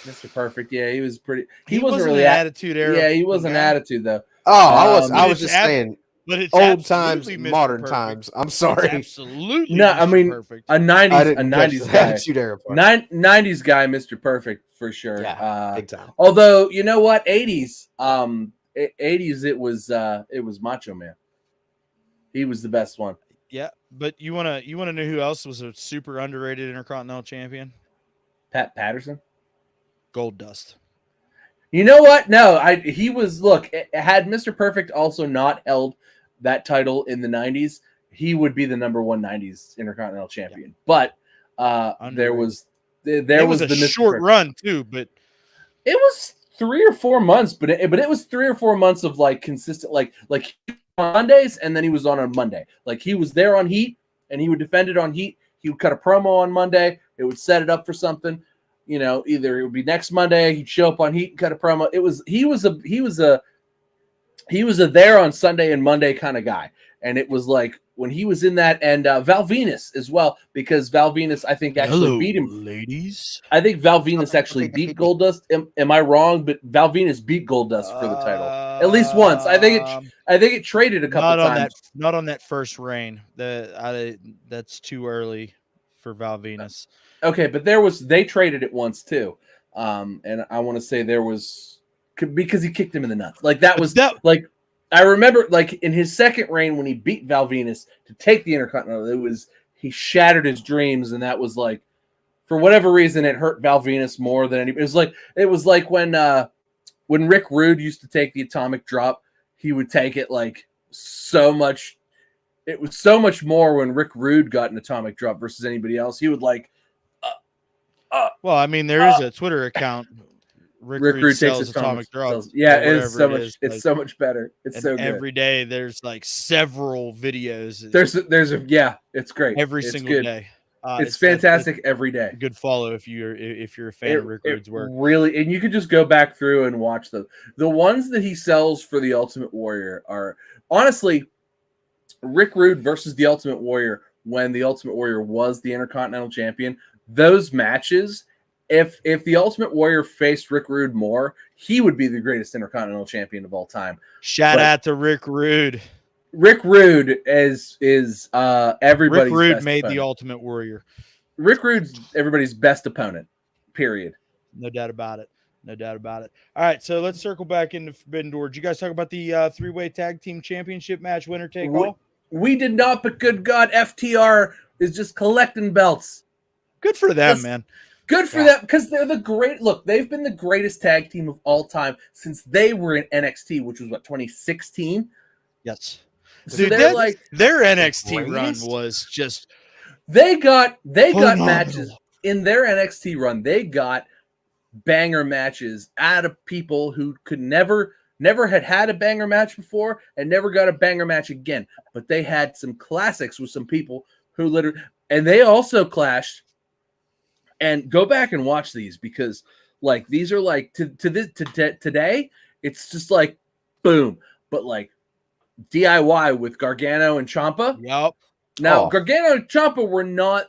Mr. Perfect. Yeah, he was pretty. He wasn't really Attitude Era. Yeah, he wasn't Attitude though. Oh, I was just saying. But it's old times, absolutely Mr. modern Perfect. times. I'm It's sorry. absolutely No, Mr. I mean Perfect. a I 90s didn't catch the guy. Attitude Era part. 90s guy, Mr. Perfect for sure. Yeah, big time. Although you know what, 80s, 80s it was Macho Man. He was the best one. Yeah, but you wanna know who else was a super underrated Intercontinental Champion? Pat Patterson. Gold Dust. You know what? No, he was. Look, had Mr. Perfect also not held that title in the 90s, he would be the number one 90s Intercontinental Champion. But there was a the short run too, but it was 3 or 4 months. But it was 3 or 4 months of like consistent, like Mondays, and then he was on Monday. Like he was there on Heat, and he would defend it on Heat. He would cut a promo on Monday. It would set it up for something. You know, either it would be next Monday, he'd show up on Heat and cut a promo. He was a there on Sunday and Monday kind of guy. And it was like when he was in that, and Val Venus as well, because Val Venus, I think, actually beat him. Ladies. I think Val Venus actually beat Goldust. Am I wrong? But Val Venus beat Goldust for the title at least once. I think it traded a couple times. Not on that first reign. That's too early for Val Venus. Okay, but they traded it once too, and I want to say there was because he kicked him in the nuts. Like like I remember like in his second reign when he beat Val Venus to take the Intercontinental, he shattered his dreams, and that was like for whatever reason it hurt Val Venus more than anybody. It was like when Rick Rude used to take the Atomic Drop, he would take it like so much. It was so much more when Rick Rude got an Atomic Drop versus anybody else. He would like. Well, I mean, there is a Twitter account. Rick Rude sells Atomic Drop. Yeah, it's so much. It's so much better. It's so good. Every day there's like several videos. It's great. Every single day. It's fantastic every day. Good follow if you're a fan of Rick Rude's work. Really, and you could just go back through and watch them. The ones that he sells for the Ultimate Warrior are honestly Rick Rude versus the Ultimate Warrior when the Ultimate Warrior was the Intercontinental Champion. Those matches, if the Ultimate Warrior faced Rick Rude more, he would be the greatest Intercontinental Champion of all time. Shout out to Rick Rude. Rick Rude is everybody's. Rick Rude best made opponent. the Ultimate Warrior. Rick Rude's everybody's best opponent. Period. No doubt about it. No doubt about it. All right, so let's circle back into Forbidden Door. Did you guys talk about the three-way tag team championship match, winner take all? We did not, but good God, FTR is just collecting belts. Good for them, man. Good for them, because they're the great. Look, they've been the greatest tag team of all time since they were in NXT, which was 2016. Yes. So dude, they're like their NXT run was just. They got matches in their NXT run. They got banger matches out of people who could never had a banger match before and never got a banger match again. But they had some classics with some people who literally, and they also clashed. And go back and watch these because, like, these are like today, it's just like boom. But like DIY with Gargano and Ciampa. Yep. Now Gargano and Ciampa were not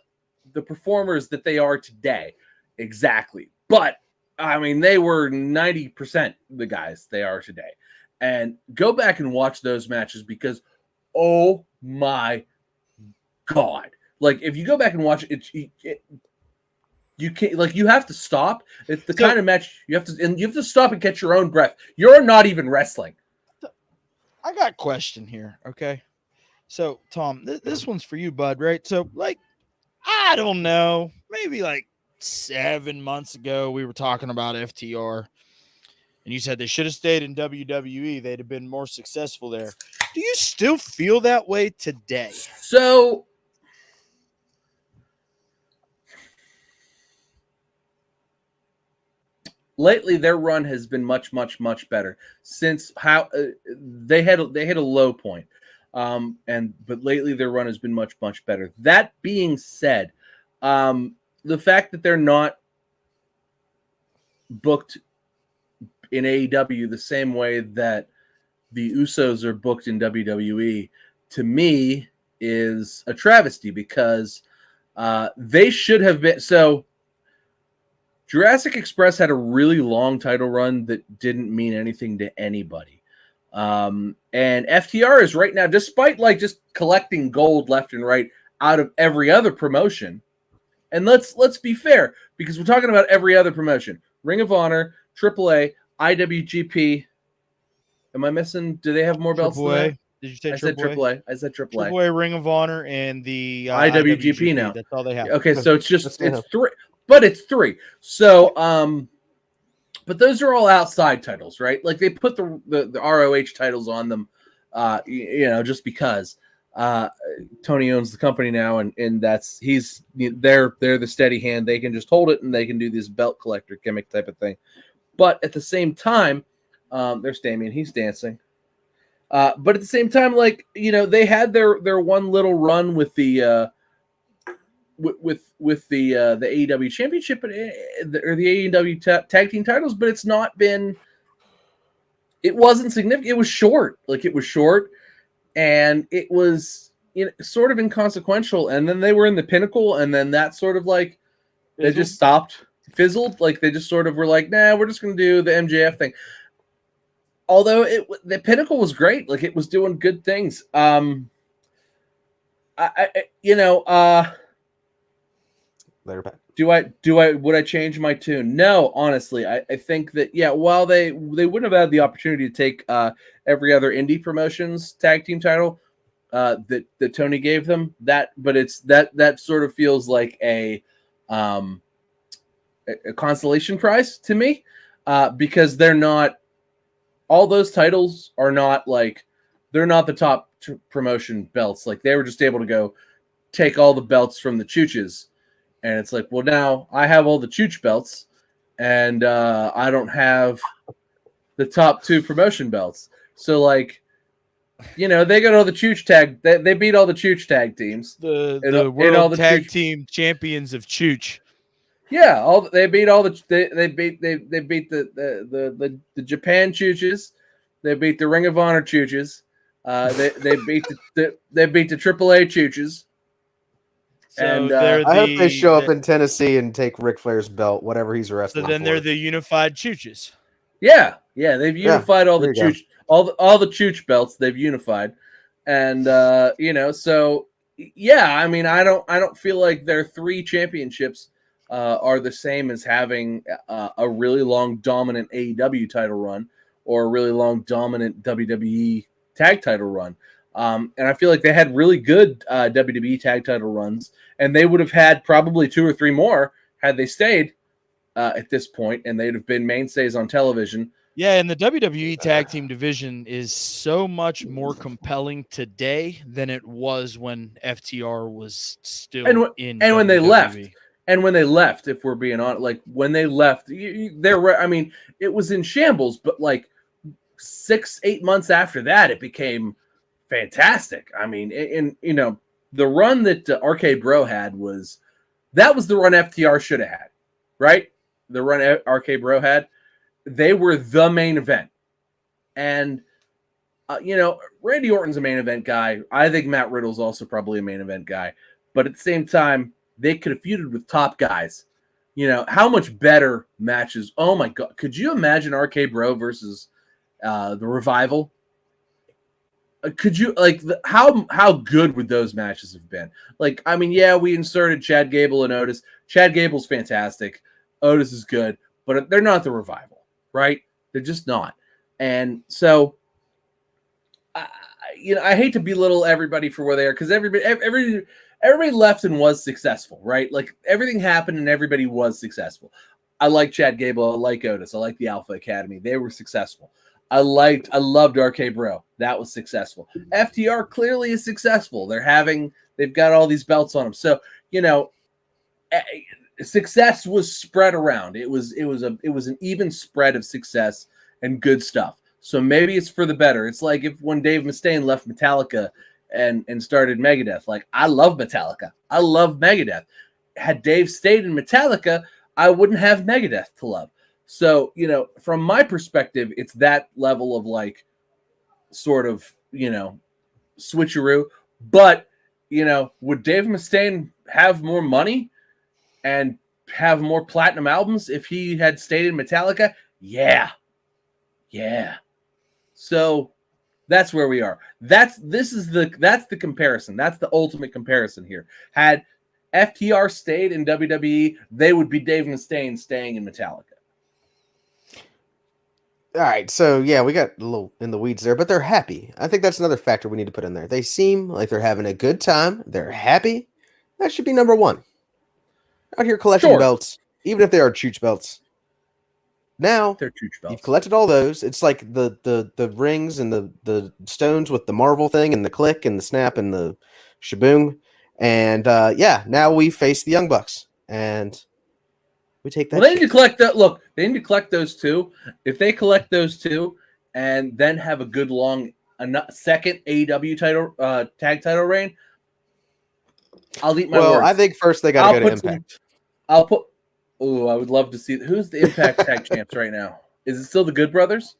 the performers that they are today, exactly. But I mean, they were 90% the guys they are today. And go back and watch those matches because, oh my God! Like if you go back and watch it you can't, like, you have to stop. It's the kind of match you have to stop and catch your own breath. You're not even wrestling. I got a question here. Okay. So Tom, this one's for you, bud, right? So like, I don't know, maybe like 7 months ago, we were talking about FTR and you said they should have stayed in WWE. They'd have been more successful there. Do you still feel that way today? So lately, their run has been much, much, much better since how they had a low point, but lately their run has been much, much better. That being said, the fact that they're not booked in AEW the same way that the Usos are booked in WWE, to me, is a travesty because they should have been so. Jurassic Express had a really long title run that didn't mean anything to anybody. And FTR is right now, despite like just collecting gold left and right out of every other promotion. And let's be fair, because we're talking about every other promotion: Ring of Honor, AAA, IWGP. Am I missing? Do they have more belts than that? Did you say I said AAA. I said AAA. AAA, Ring of Honor, and the IWGP now. That's all they have. Okay, so it's three, but it's three. So but those are all outside titles, right? Like they put the ROH titles on them, just because Tony owns the company now, and they're the steady hand. They can just hold it, and they can do this belt collector gimmick type of thing. But at the same time, there's Damien. He's dancing. But at the same time, like, they had their one little run with the with the AEW Championship or the AEW tag team titles, but it wasn't significant. It was short. Like, it was short, and it was sort of inconsequential. And then they were in the Pinnacle, and then that sort of like they just stopped, fizzled. Like, they just sort of were like, nah, we're just gonna do the MJF thing. Although the Pinnacle was great, like it was doing good things. Later, Pat. Would I change my tune? No, honestly, I think that while they wouldn't have had the opportunity to take every other indie promotions tag team title that Tony gave them, but it's that sort of feels like a consolation prize to me, because they're not. All those titles are not like, they're not the top promotion belts. Like, they were just able to go take all the belts from the Chooches. And it's like, well, now I have all the Chooch belts, and I don't have the top two promotion belts. So, like, they got all the Chooch tag. They beat all the Chooch tag teams. The world tag team champions of Chooch. Yeah, they beat the Japan Chooches, they beat the Ring of Honor Chooches, they beat the AAA Chooches. So and I hope they show up in Tennessee and take Ric Flair's belt, whatever he's wrestling. So then they're the unified Chooches. Yeah, they've unified all the Chooch, all the Chooch belts. They've unified, and so I mean, I don't feel like their three championships are the same as having a really long dominant AEW title run or a really long dominant WWE tag title run. And I feel like they had really good WWE tag title runs, and they would have had probably 2 or 3 more had they stayed at this point, and they'd have been mainstays on television. Yeah, and the WWE tag team division is so much more compelling today than it was when FTR was still in. And WWE. when they left. And when they left, if we're being honest, like when they left, I mean, it was in shambles, but like 6-8 months after that, it became fantastic. I mean, the run that RK Bro had was the run FTR should have had, right? The run RK Bro had, they were the main event. And, Randy Orton's a main event guy. I think Matt Riddle's also probably a main event guy. But at the same time, they could have feuded with top guys. How much better matches. Oh my God. Could you imagine RK Bro versus the Revival? Could you how good would those matches have been? Like, I mean, we inserted Chad Gable and Otis. Chad Gable's fantastic. Otis is good, but they're not the Revival, right? They're just not. And so, I hate to belittle everybody for where they are, because everybody left and was successful, right? Like, everything happened and everybody was successful. I like Chad Gable. I like Otis. I like the Alpha Academy. They were successful. I loved RK Bro. That was successful. FTR clearly is successful. They've got all these belts on them. So, success was spread around. It was an even spread of success and good stuff. So maybe it's for the better. It's like when Dave Mustaine left Metallica and started Megadeth. Like, I love Metallica. I love Megadeth. Had Dave stayed in Metallica, I wouldn't have Megadeth to love. So, from my perspective, it's that level of like sort of, switcheroo. But, would Dave Mustaine have more money and have more platinum albums if he had stayed in Metallica? Yeah. So, That's where we are. That's the comparison. That's the ultimate comparison here. Had FTR stayed in WWE, they would be Dave Mustaine staying in Metallica. All right, so yeah, we got a little in the weeds there, but they're happy. I think that's another factor we need to put in there. They seem like they're having a good time. They're happy. That should be number one. Out here collecting belts, even if they are chooch belts. Now they're chooch belts. You've collected all those. It's like the rings and the stones with the Marvel thing and the click and the snap and the shaboom. And now we face the Young Bucks and we take that. Well, they need to collect that. Look, they need to collect those two. If they collect those two and then have a good long second AEW title tag title reign, I'll eat my words. I think first they got to go to Impact. I would love to see who's the Impact tag champs right now. Is it still the Good Brothers?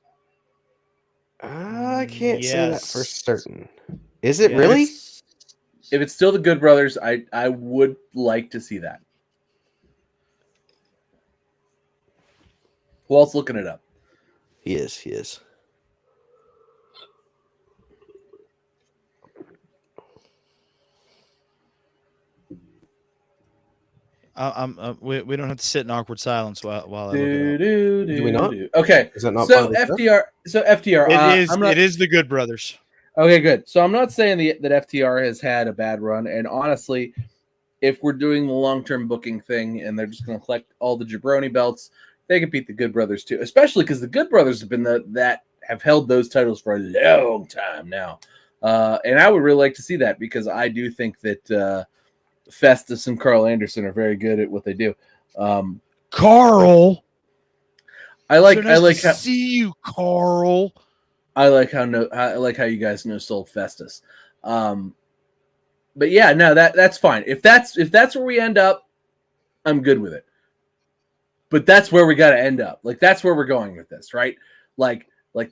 I can't say that for certain. Is it really? If it's still the Good Brothers, I would like to see that. Walt's looking it up. He is. We don't have to sit in awkward silence while I look it up. Do we not? Okay. Is that not so FTR? So FTR. It is the Good Brothers. Okay, good. So I'm not saying that FTR has had a bad run, and honestly, if we're doing the long-term booking thing and they're just going to collect all the jabroni belts, they can beat the Good Brothers too. Especially because the Good Brothers have been that have held those titles for a long time now, and I would really like to see that because I do think that Festus and Carl Anderson are very good at what they do. Carl, I like to see you, Carl. I like how you guys know sold Festus. But yeah, no, that's fine. If that's where we end up, I'm good with it. But that's where we got to end up. Like that's where we're going with this, right? Like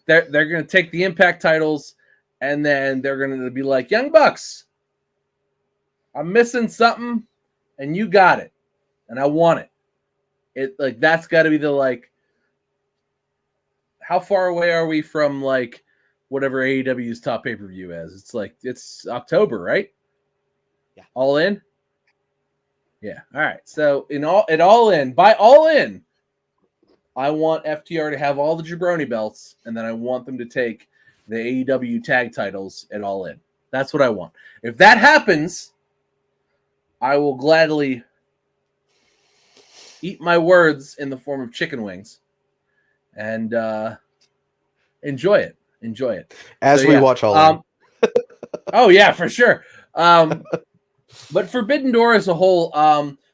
they're going to take the Impact titles and then they're going to be like, Young Bucks, I'm missing something and you got it. And I want it. It like that's got to be the like how far away are we from like whatever AEW's top pay-per-view is? It's like it's October, right? Yeah. All in? Yeah. All right. So by all in, I want FTR to have all the jabroni belts, and then I want them to take the AEW tag titles at all in. That's what I want. If that happens, I will gladly eat my words in the form of chicken wings and enjoy it. As we watch all in. Oh, yeah, for sure. But Forbidden Door as a whole,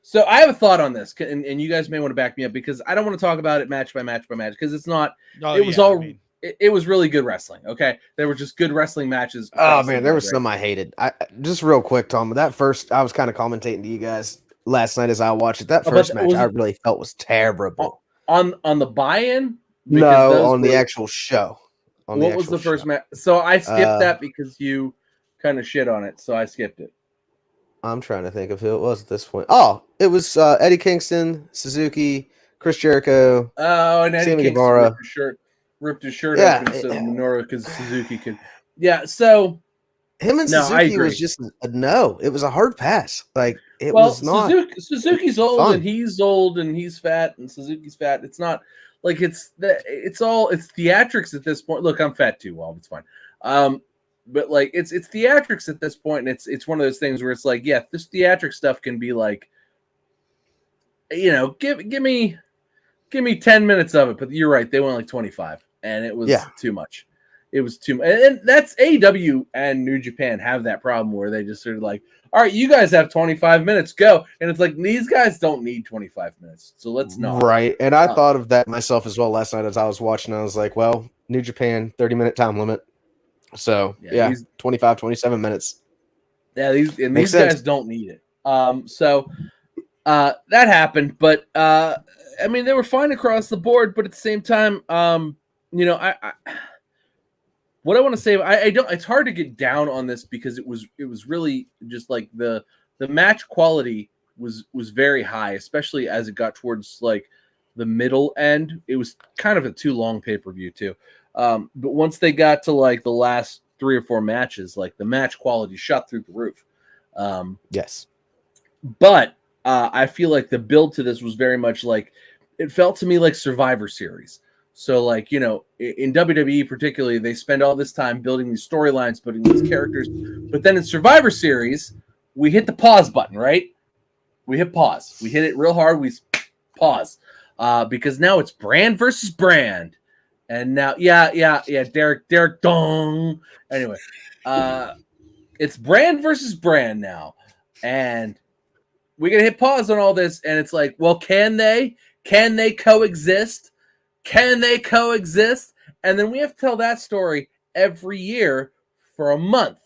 so I have a thought on this, and you guys may want to back me up because I don't want to talk about it match by match because it's not. It was really good wrestling. Okay, there were just good wrestling matches. Oh man, there was some I hated. I just real quick, Tom. That first, I was kind of commentating to you guys last night as I watched it. That first match, I really felt was terrible. On the buy-in? No, on the actual show. What was the first match? So I skipped that because you kind of shit on it, so I skipped it. I'm trying to think of who it was at this point. Oh, it was Eddie Kingston, Suzuki, Chris Jericho. Oh, and Eddie Sammy Kingston Guevara. ripped his shirt open so Minoru because Suzuki could. Yeah, so him and Suzuki was just a no. It was a hard pass. Like it was not. Suzuki's old fun. And he's old and he's fat and Suzuki's fat. It's not like it's theatrics at this point. Look, I'm fat too. Well, it's fine. But like it's theatrics at this point, and it's one of those things where it's like, yeah, this theatric stuff can be like, give me 10 minutes of it. But you're right, they went like 25, and it was too much. It was too much, and that's AEW and New Japan have that problem where they just sort of like, all right, you guys have 25 minutes, go, and it's like these guys don't need 25 minutes, so let's not. Right, and I thought of that myself as well last night as I was watching. I was like, well, New Japan 30-minute time limit. So, 25, 27 minutes. Yeah, these guys don't need it. So that happened, but I mean, they were fine across the board, but at the same time, what I want to say, I don't. It's hard to get down on this because it was really just like the match quality was very high, especially as it got towards like the middle end. It was kind of a too long pay-per-view too. But once they got to like the last 3 or 4 matches, like the match quality shot through the roof. Yes. But I feel like the build to this was very much like, it felt to me like Survivor Series. So like, you know, in WWE particularly, they spend all this time building these storylines, building these characters. But then in Survivor Series, we hit the pause button, right? We hit pause. We hit it real hard. We pause. Because now it's brand versus brand. And now, Derek Dong. Anyway, it's brand versus brand now. And we're going to hit pause on all this. And it's like, well, can they? Can they coexist? Can they coexist? And then we have to tell that story every year for a month.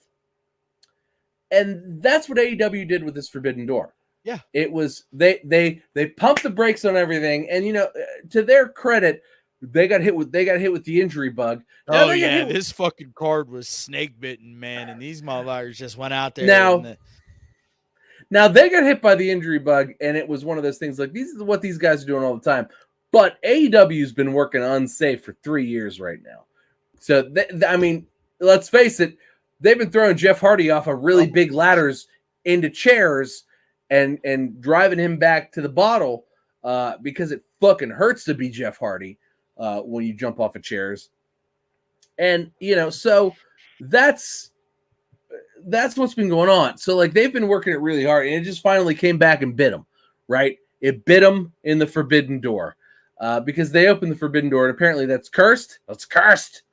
And that's what AEW did with this Forbidden Door. Yeah. It was they pumped the brakes on everything, and you know, to their credit, they got hit with the injury bug. Now this fucking card was snake bitten, man, and these motherfuckers just went out there. Now they got hit by the injury bug, and it was one of those things like, this is what these guys are doing all the time. But AEW's been working unsafe for 3 years right now. So, I mean, let's face it, they've been throwing Jeff Hardy off of really big ladders into chairs and driving him back to the bottle because it fucking hurts to be Jeff Hardy when you jump off of chairs. And, you know, so that's what's been going on. So, like, they've been working it really hard, and it just finally came back and bit them, right? It bit them in the Forbidden Door. Because they opened the Forbidden Door, and apparently that's cursed. It's cursed.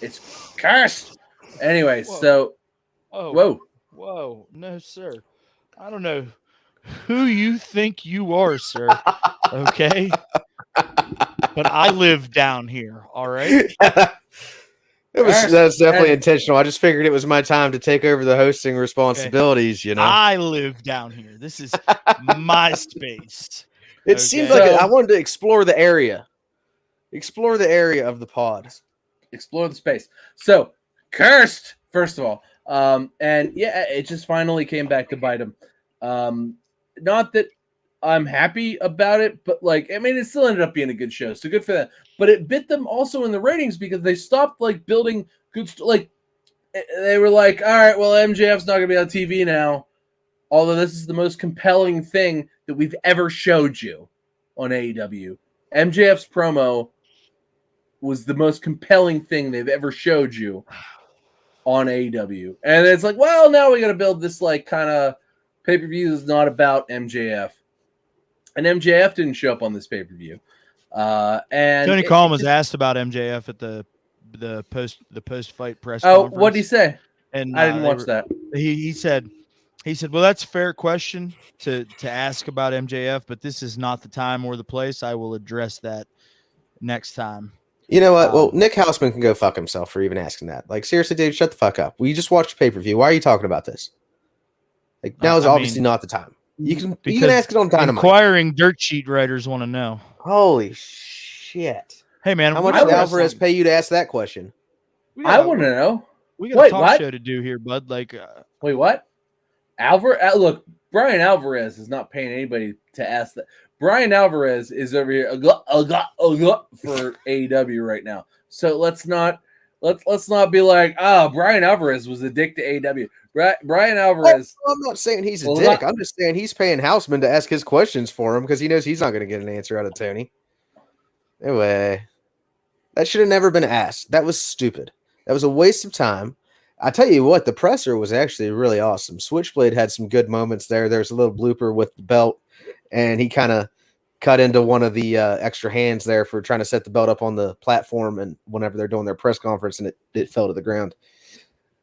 It's cursed. Anyway, whoa. Whoa. No, sir. I don't know who you think you are, sir. Okay? But I live down here, all right? That's definitely intentional. I just figured it was my time to take over the hosting responsibilities, okay. You know. I live down here. This is my space. It seems like I wanted to explore the area. Explore the area of the pod. Explore the space. So, cursed, first of all. And yeah, it just finally came back to bite him. Not that I'm happy about it, but like, I mean, it still ended up being a good show. So good for them. But it bit them also in the ratings because they stopped like building good like they were like, all right, well, MJF's not gonna be on TV now. Although this is the most compelling thing that we've ever showed you on AEW. MJF's promo was the most compelling thing they've ever showed you on AEW. And it's like, well, now we got to build this like kind of pay-per-view that's not about MJF. And MJF didn't show up on this pay-per-view. And Tony Khan was asked about MJF at the post-fight press conference. Oh, what did he say? And I didn't watch that. He said, well, that's a fair question to ask about MJF, but this is not the time or the place. I will address that next time. You know what? Well, Nick Hausman can go fuck himself for even asking that. Like, seriously, Dave, shut the fuck up. We just watched pay-per-view. Why are you talking about this? Like, now is obviously not the time. You can ask it on Dynamite. Inquiring dirt sheet writers want to know. Holy shit. Hey, man. How much did Alvarez pay you to ask that question? I want to know. We got a talk show to do here, bud. Like, wait, what? Look, Brian Alvarez is not paying anybody to ask that. Brian Alvarez is over here for AEW right now. So let's not be like, Brian Alvarez was a dick to AEW. Brian Alvarez. I'm not saying he's a dick. I'm just saying he's paying Houseman to ask his questions for him because he knows he's not going to get an answer out of Tony. Anyway, that should have never been asked. That was stupid. That was a waste of time. I tell you what, the presser was actually really awesome. Switchblade had some good moments there. There's a little blooper with the belt, and he kind of cut into one of the extra hands there for trying to set the belt up on the platform, and whenever they're doing their press conference, and it fell to the ground.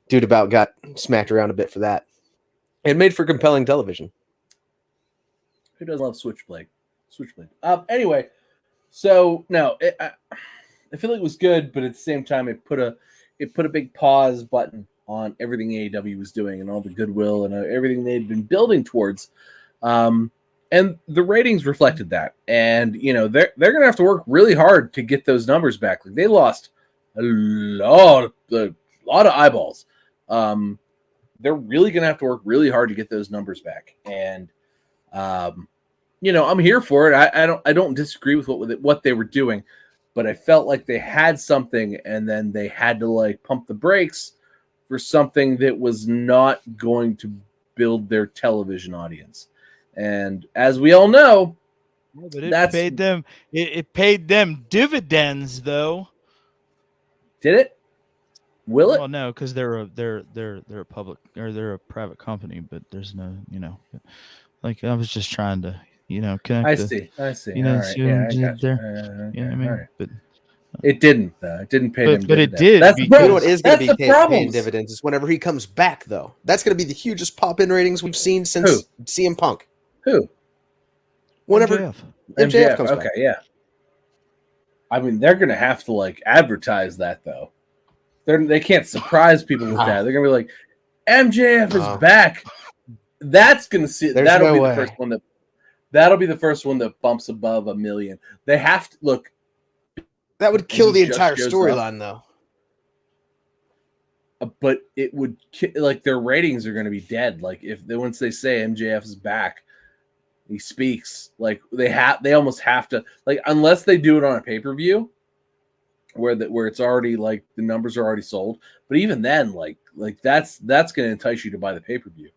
Dude about got smacked around a bit for that. It made for compelling television. Who doesn't love Switchblade? Anyway, so no, I feel like it was good, but at the same time, it put a big pause button on everything AEW was doing and all the goodwill and everything they'd been building towards. And the ratings reflected that. And, you know, they're going to have to work really hard to get those numbers back. Like, they lost a lot of eyeballs. They're really going to have to work really hard to get those numbers back. And, you know, I'm here for it. I don't disagree with what they were doing. but I felt like they had something, and then they had to like pump the brakes for something that was not going to build their television audience. And as we all know, yeah, but it paid them dividends though. Did it? Will it? Well, no, because they're a public, or they're a private company, but there's no, like I was just trying to, connect. I see. All right, see what I got there. you. I mean, right. but it didn't. It didn't pay them. But it dividends. did. That's the You problem. know what is going to be paying problems. dividends is whenever he comes back, though. That's going to be the hugest pop-in ratings we've seen since CM Punk. Who? Whenever MJF comes okay, back. Yeah. I mean, they're going to have to like advertise that though. They can't surprise people with that. They're going to be like, MJF is back. That's going to see. That'll be the first one that. That'll be the first one that bumps above 1 million. They have to look. That would kill the entire storyline, though. But it would like their ratings are going to be dead. Like once they say MJF is back, he speaks. Like they almost have to like unless they do it on a pay-per-view, where it's already like the numbers are already sold. But even then, like that's going to entice you to buy the pay-per-view.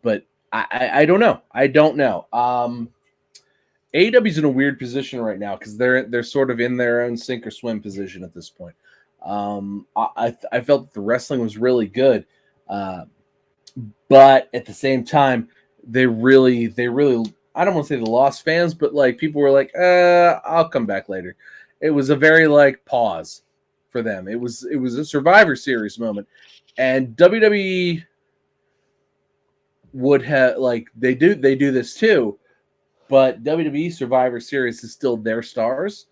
But I don't know. I don't know. AEW's in a weird position right now because they're sort of in their own sink or swim position at this point. I felt that the wrestling was really good, but at the same time, they really I don't want to say they lost fans, but like people were like, I'll come back later. It was a very like pause for them. It was a Survivor Series moment, and WWE would have like they do this too, but WWE Survivor Series is still their stars.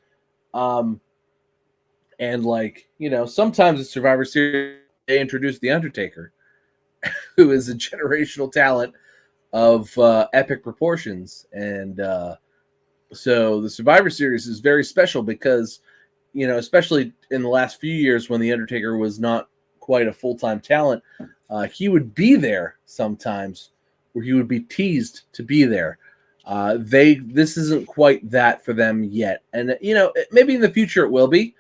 And like, sometimes at Survivor Series they introduce The Undertaker, who is a generational talent of epic proportions. And so the Survivor Series is very special because, especially in the last few years when The Undertaker was not quite a full-time talent, he would be there sometimes where he would be teased to be there. This isn't quite that for them yet. And, maybe in the future it will be.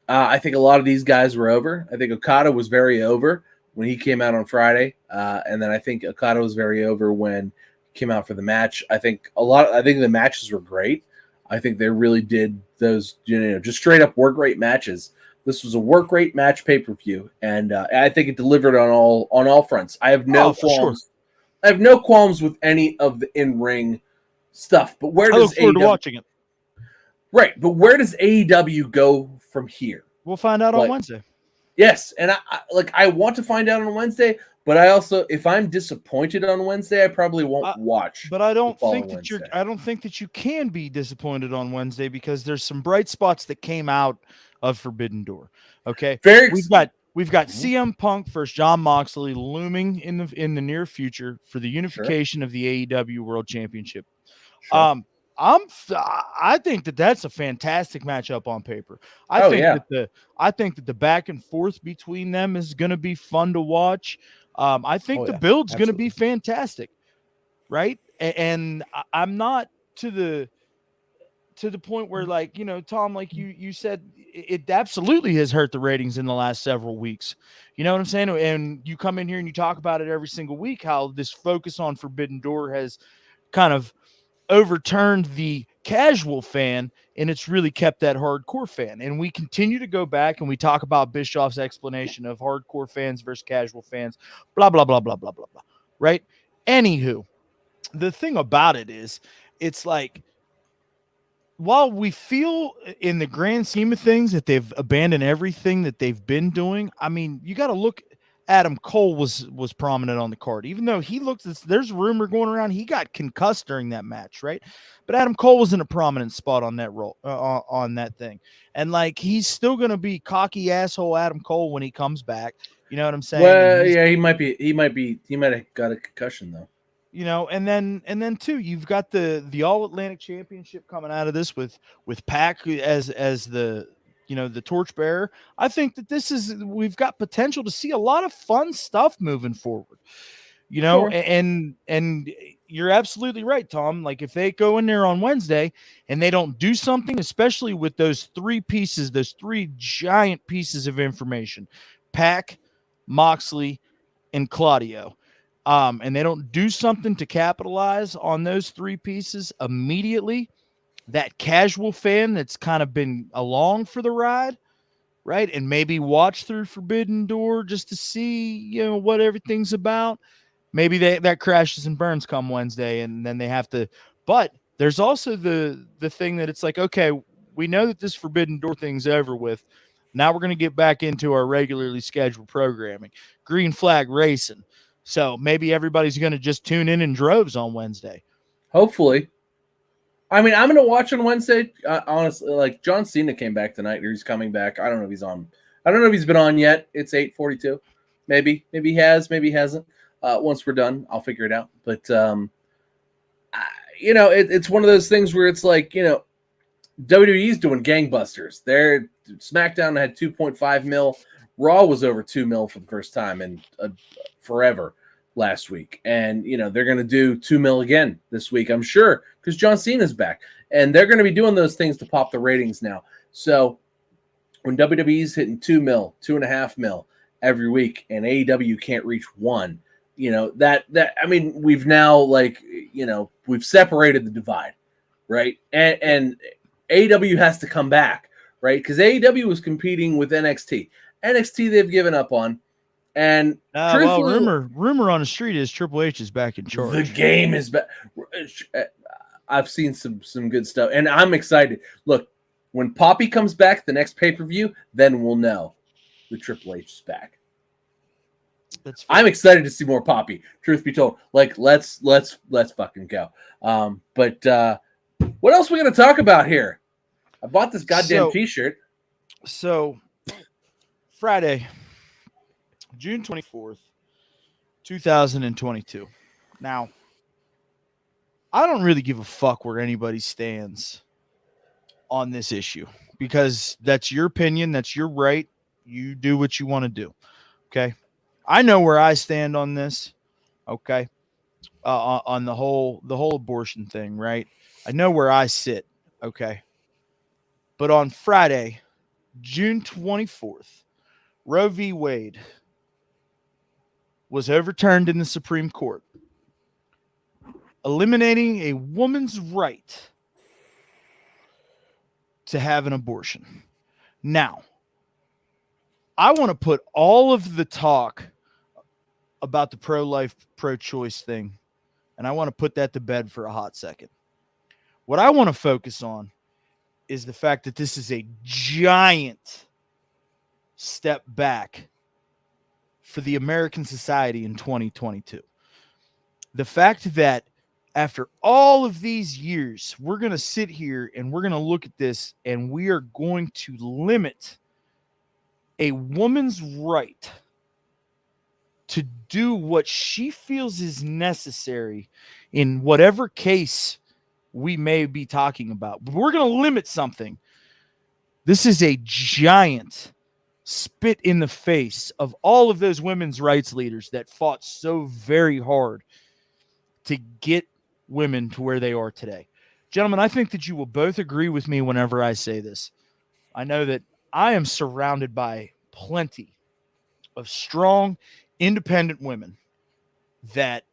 I think a lot of these guys were over. I think Okada was very over when he came out on Friday. And then I think Okada was very over when he came out for the match. I think the matches were great. I think they really did those, just straight up work rate matches. This was a work rate match pay-per-view. And I think it delivered on all fronts. I have no qualms. Sure. I have no qualms with any of the in-ring stuff. But where does I look forward to watching it. Right, but where does AEW go from here? We'll find out on Wednesday. Yes, and I want to find out on Wednesday, but I also, if I'm disappointed on Wednesday, I probably won't watch. But I don't think that I don't think that you can be disappointed on Wednesday because there's some bright spots that came out of Forbidden Door. Okay, we've got CM Punk versus Jon Moxley looming in the near future for the unification of the AEW World Championship. Sure. I think that's a fantastic matchup on paper. I think that the back and forth between them is going to be fun to watch. I think the build's going to be fantastic, right? And I'm not to the point where, like, Tom, like you said, it absolutely has hurt the ratings in the last several weeks. You know what I'm saying? And you come in here and you talk about it every single week, how this focus on Forbidden Door has kind of overturned the casual fan, and it's really kept that hardcore fan. And we continue to go back and we talk about Bischoff's explanation of hardcore fans versus casual fans, blah, blah, blah, blah, blah, blah, blah. Right? Anywho, the thing about it is, it's like, while we feel in the grand scheme of things that they've abandoned everything that they've been doing, I mean, you got to look. Adam Cole was prominent on the card, even though there's a rumor going around he got concussed during that match, right? But Adam Cole was in a prominent spot on that role, on that thing, and like he's still gonna be cocky asshole Adam Cole when he comes back. You know what I'm saying? Well, yeah, he might have got a concussion though. And then too, you've got the All Atlantic Championship coming out of this with Pac as the the torchbearer. I think that we've got potential to see a lot of fun stuff moving forward, sure. and you're absolutely right, Tom. Like if they go in there on Wednesday and they don't do something, especially with those three giant pieces of information, Pac, Moxley, and Claudio, and they don't do something to capitalize on those three pieces immediately, that casual fan that's kind of been along for the ride, right, and maybe watch through Forbidden Door just to see, what everything's about. Maybe that crashes and burns come Wednesday, and then they have to. But there's also the thing that it's like, okay, we know that this Forbidden Door thing's over with. Now we're going to get back into our regularly scheduled programming, Green Flag Racing. So maybe everybody's going to just tune in droves on Wednesday. Hopefully. I mean, I'm going to watch on Wednesday. Honestly, like John Cena came back tonight, or he's coming back. I don't know if he's on. I don't know if he's been on yet. It's 8:42. Maybe he has. Maybe he hasn't. Once we're done, I'll figure it out. But it's one of those things where it's like, WWE's doing gangbusters. Their SmackDown had 2.5 mil. Raw was over 2 mil for the first time in forever last week. And, they're going to do 2 mil again this week, I'm sure, because John Cena's back. And they're going to be doing those things to pop the ratings now. So when WWE's hitting 2 mil, 2.5 mil every week, and AEW can't reach 1, we've now we've separated the divide, right? And AEW has to come back, right? Because AEW was competing with NXT. NXT they've given up on, and rumor on the street is Triple H is back in charge. The game is back. I've seen some good stuff, and I'm excited. Look, when Poppy comes back, the next pay-per-view, then we'll know the Triple H is back. I'm excited to see more Poppy. Truth be told, let's fucking go. But what else are we gonna talk about here? I bought this goddamn T-shirt. So Friday, June 24th, 2022. Now, I don't really give a fuck where anybody stands on this issue because that's your opinion, that's your right. You do what you want to do. Okay. I know where I stand on this, okay, on the whole abortion thing, right? I know where I sit, okay. But on Friday, June 24th, Roe v. Wade was overturned in the Supreme Court, eliminating a woman's right to have an abortion. Now, I want to put all of the talk about the pro-life, pro-choice thing, and I want to put that to bed for a hot second. What I want to focus on is the fact that this is a giant step back for the American society in 2022. The fact that after all of these years, we're going to sit here and we're going to look at this and we are going to limit a woman's right to do what she feels is necessary in whatever case we may be talking about. But we're going to limit something. This is a giant spit in the face of all of those women's rights leaders that fought so very hard to get women to where they are today. Gentlemen, I think that you will both agree with me whenever I say this. I know that I am surrounded by plenty of strong, independent women that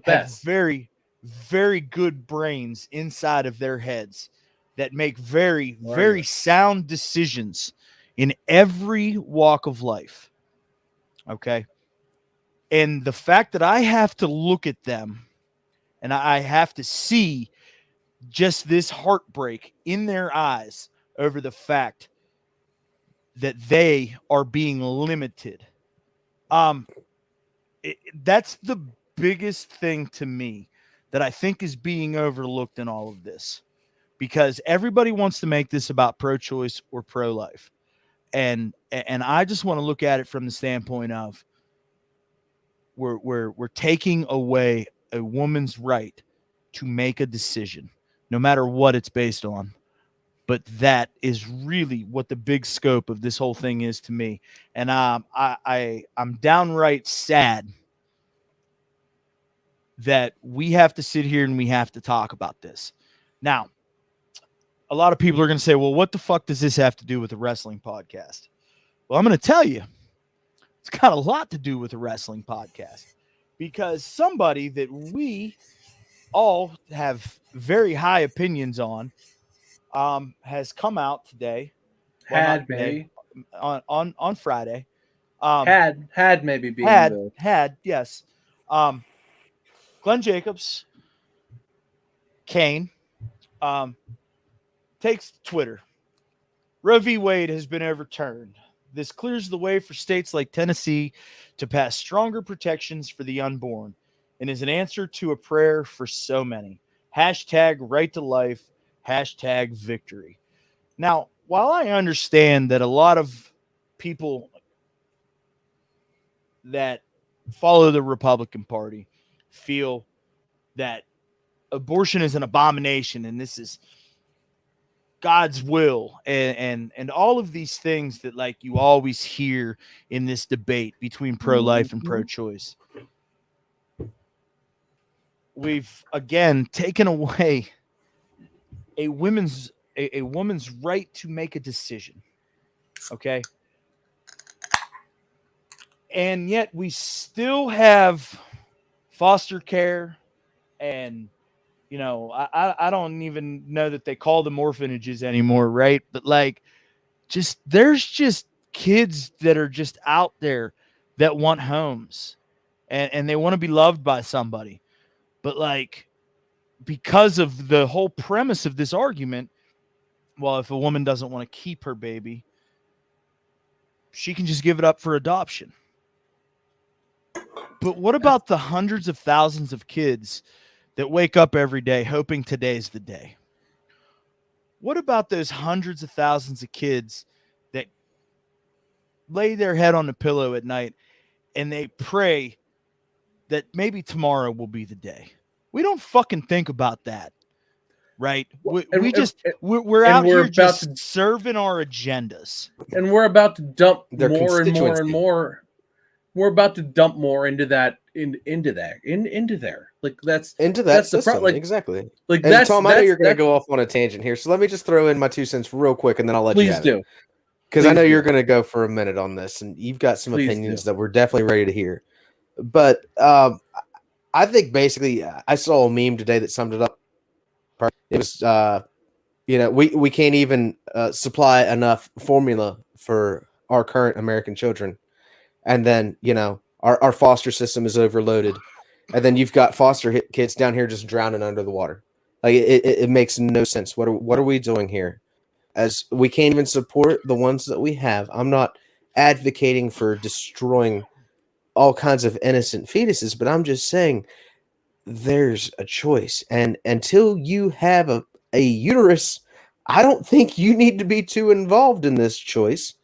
have very, very good brains inside of their heads that make very, very sound decisions in every walk of life. Okay. And the fact that I have to look at them and I have to see just this heartbreak in their eyes over the fact that they are being limited. That's the biggest thing to me that I think is being overlooked in all of this, because everybody wants to make this about pro-choice or pro-life. And I just want to look at it from the standpoint of we're taking away a woman's right to make a decision, no matter what it's based on. But that is really what the big scope of this whole thing is to me. And I'm downright sad that we have to sit here and we have to talk about this. Now, a lot of people are going to say, well, what the fuck does this have to do with a wrestling podcast? Well, I'm going to tell you, it's got a lot to do with a wrestling podcast, because somebody that we all have very high opinions on has come out today. Had maybe on Friday. Had maybe being yes. Glenn Jacobs, Kane, takes to Twitter. Roe v. Wade has been overturned. This clears the way for states like Tennessee to pass stronger protections for the unborn, and is an answer to a prayer for so many. Hashtag right to life. Hashtag victory. Now, while I understand that a lot of people that follow the Republican Party feel that abortion is an abomination and this is God's will, and all of these things that like you always hear in this debate between pro-life and pro-choice, we've again taken away a woman's right to make a decision. Okay. And yet we still have foster care, and you know, I don't even know that they call them orphanages anymore, right? But like, there's just kids that are just out there that want homes, and they want to be loved by somebody. But like, because of the whole premise of this argument, well, if a woman doesn't want to keep her baby, she can just give it up for adoption. But what about the hundreds of thousands of kids that wake up every day hoping today's the day? What about those hundreds of thousands of kids that lay their head on the pillow at night and they pray that maybe tomorrow will be the day? We don't fucking think about that, right? We're out here just serving our agendas. And we're about to dump more and more and more. We're about to dump more into there. Like that's system. The like, exactly. Like and Tom, I know you're going to go off on a tangent here, so let me just throw in my 2 cents real quick, and then I'll let you have it. Because I know you're going to go for a minute on this, and you've got some opinions that we're definitely ready to hear. But I think basically, I saw a meme today that summed it up. It was, we can't even supply enough formula for our current American children. And then, our foster system is overloaded. And then you've got foster kids down here just drowning under the water. Like it makes no sense. What are we doing here? As we can't even support the ones that we have. I'm not advocating for destroying all kinds of innocent fetuses, but I'm just saying there's a choice. And until you have a uterus, I don't think you need to be too involved in this choice.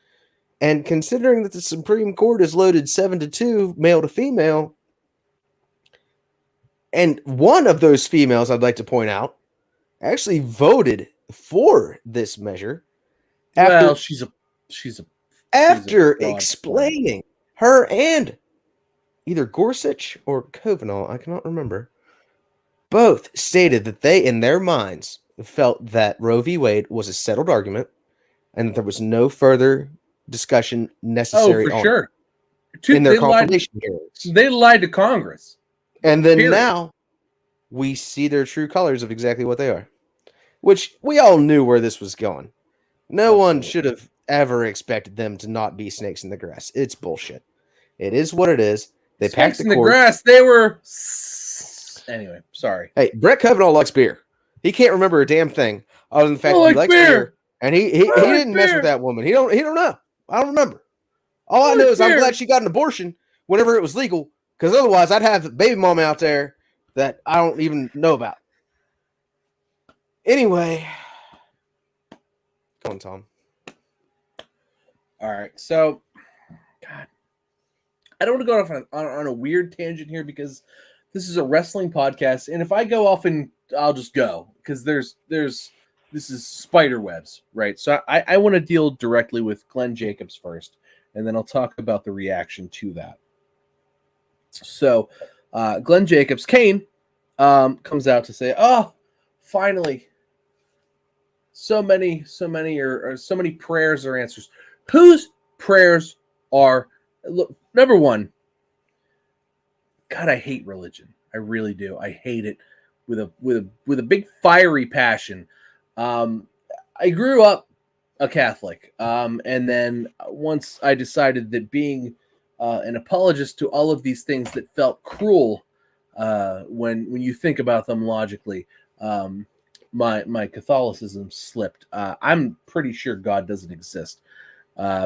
And considering that the Supreme Court is loaded 7-2, male to female, and one of those females, I'd like to point out, actually voted for this measure. She's explaining her and either Gorsuch or Kavanaugh, I cannot remember, both stated that they, in their minds, felt that Roe v. Wade was a settled argument and that there was no further discussion necessary in their confirmation hearings. They lied to Congress. And then now we see their true colors of exactly what they are, which we all knew where this was going. No one should have ever expected them to not be snakes in the grass. It's bullshit. It is what it is. They packed the grass. They were anyway. Sorry. Hey, Brett Kavanaugh likes beer. He can't remember a damn thing other than the fact that he likes beer. And he didn't mess with that woman. He don't know. I don't remember. All I know is I'm glad she got an abortion whenever it was legal, because otherwise I'd have a baby mama out there that I don't even know about. Anyway, go on, Tom. All right, so God, I don't want to go off on a weird tangent here because this is a wrestling podcast, and if I go off, and I'll just go because this is spider webs, right? So I want to deal directly with Glenn Jacobs first, and then I'll talk about the reaction to that. So Glenn Jacobs, Kane, comes out to say, "Oh, finally, so many prayers are answers. Whose prayers are? Look, number one, God, I hate religion. I really do. I hate it with a big fiery passion. I grew up a Catholic, and then once I decided that being an apologist to all of these things that felt cruel when you think about them logically, my Catholicism slipped. I'm pretty sure God doesn't exist,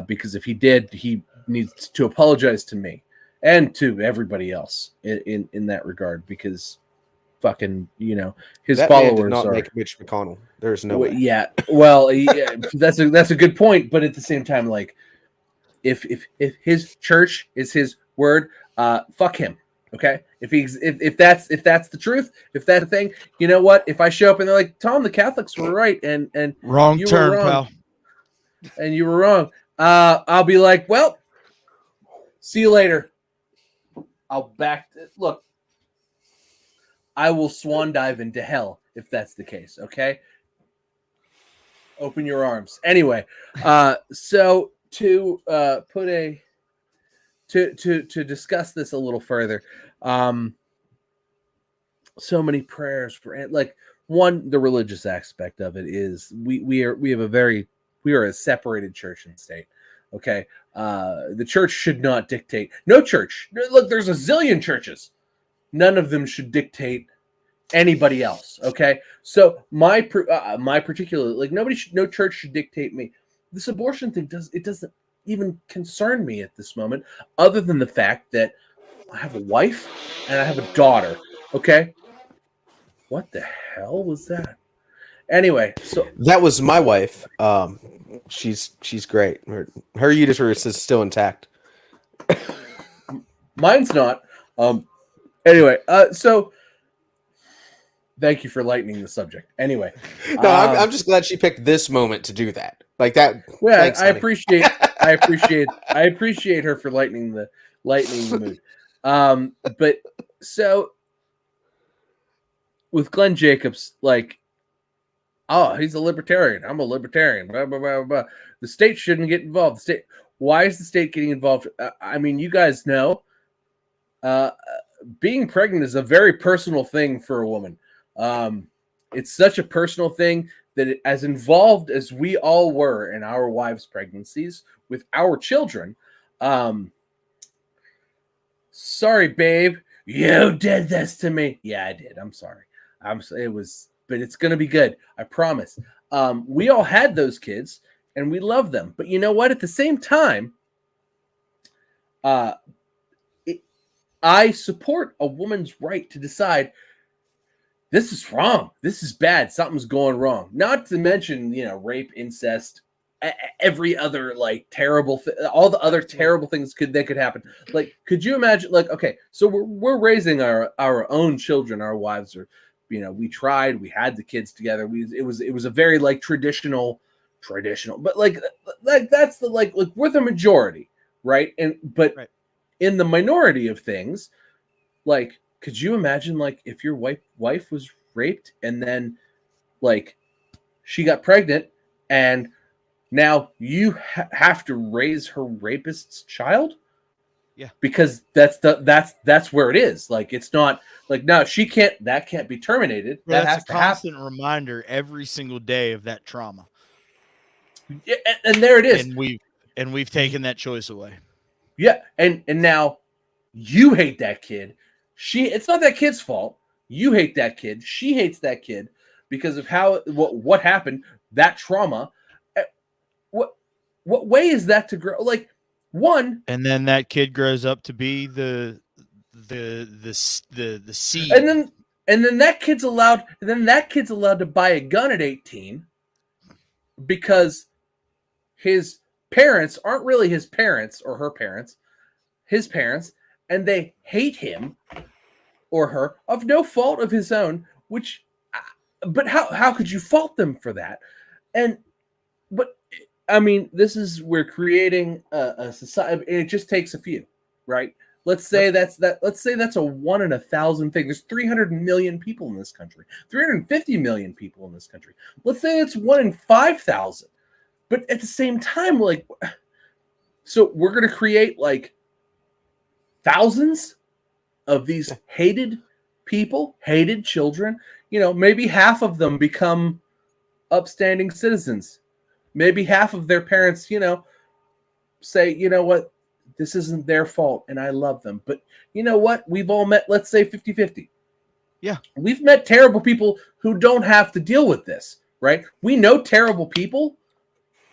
because if he did, he needs to apologize to me and to everybody else in that regard, because fucking, his that followers man did not are make Mitch McConnell. There's no way. Yeah, well, yeah, that's a good point, but at the same time, like, if his church is his word, fuck him. Okay, if that's the truth, if that's the thing, you know what? If I show up and they're like, Tom, the Catholics were right, and wrong you turn, were wrong, pal, and you were wrong, I'll be like, well, see you later. Look, I will swan dive into hell if that's the case. Okay, open your arms. Anyway, so to to discuss this a little further, so many prayers for, like, one, the religious aspect of it is we are a separated church and state. Okay, the church should not dictate. No church. Look, there's a zillion churches. None of them should dictate anybody else. Okay, so my particular, like, no church should dictate me. This abortion thing doesn't even concern me at this moment, other than the fact that I have a wife and I have a daughter. Okay, what the hell was that? Anyway, so That was my wife. She's great. Her uterus is still intact. mine's not. Anyway, so thank you for lightening the subject. Anyway, No, I'm just glad she picked this moment to do that. Like that. well, Thanks, I honey. appreciate her for lightening the mood. But so with Glenn Jacobs, like, oh, he's a libertarian. I'm a libertarian. Blah, blah, blah, blah. The state shouldn't get involved. The state. Why is the state getting involved? I mean, you guys know, being pregnant is a very personal thing for a woman. It's such a personal thing that as involved as we all were in our wives' pregnancies with our children, sorry, babe, you did this to me. Yeah, I did. I'm sorry. But it's going to be good. I promise. We all had those kids and we love them. But you know what? At the same time, I support a woman's right to decide, this is wrong. This is bad. Something's going wrong. Not to mention, rape, incest, every other, like, terrible all the other terrible things that could happen. Like, could you imagine, like, okay, so we're raising our own children. Our wives are, we tried, we had the kids together. It was a very, like, traditional, but like that's the, like we're the majority, right? But right. In the minority of things, like, could you imagine, like, if your wife was raped and then, like, she got pregnant and now you have to raise her rapist's child? Yeah, because that's where it is. Like, it's not like, no, that can't be terminated. Well, that has to constant happen. reminder every single day of that trauma. Yeah, and there it is. And we've taken that choice away. Yeah, and now you hate that kid. It's not that kid's fault. You hate that kid. She hates that kid because of what happened, that trauma. What way is that to grow? Like, one, and then that kid grows up to be the seed, and then that kid's allowed to buy a gun at 18 because his parents aren't really his parents or her parents, his parents, and they hate him or her of no fault of his own. But how could you fault them for that? But I mean, we're creating a society, and it just takes a few, right? Let's say that's a 1 in 1,000 thing. There's 300 million people in this country, 350 million people in this country. Let's say it's 1 in 5,000. But at the same time, like, so we're gonna create like thousands of these hated people, hated children. Maybe half of them become upstanding citizens. Maybe half of their parents, say, you know what, this isn't their fault and I love them. But you know what? We've all met, let's say 50-50. Yeah. We've met terrible people who don't have to deal with this, right? We know terrible people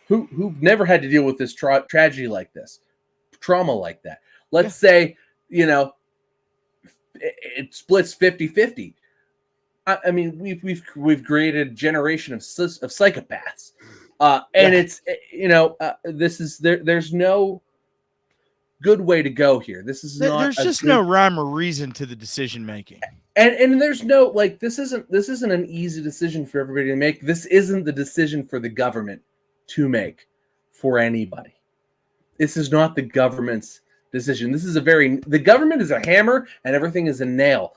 who've never had to deal with this tragedy like this, trauma like that. Let's say, it splits 50-50. I mean, we've created a generation of psychopaths. And it's, this is there's no good way to go here. This is not. There's just no rhyme or reason to the decision making. And there's no, like, this isn't an easy decision for everybody to make. This isn't the decision for the government to make for anybody. This is not the government's decision. The government is a hammer and everything is a nail.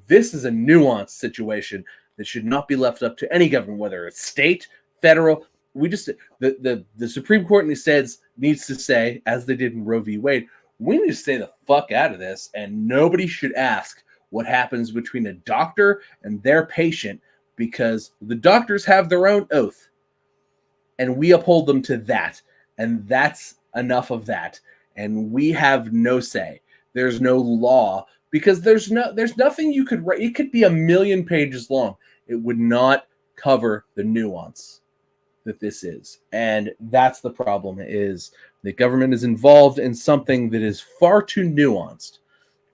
This is a nuanced situation that should not be left up to any government, whether it's state, federal. The Supreme Court needs to say, as they did in Roe v. Wade, we need to stay the fuck out of this, and nobody should ask what happens between a doctor and their patient, because the doctors have their own oath, and we uphold them to that, and that's enough of that. And we have no say. There's no law, because there's nothing you could write. It could be 1,000,000 pages long. It would not cover the nuance that this is. And that's the problem, is the government is involved in something that is far too nuanced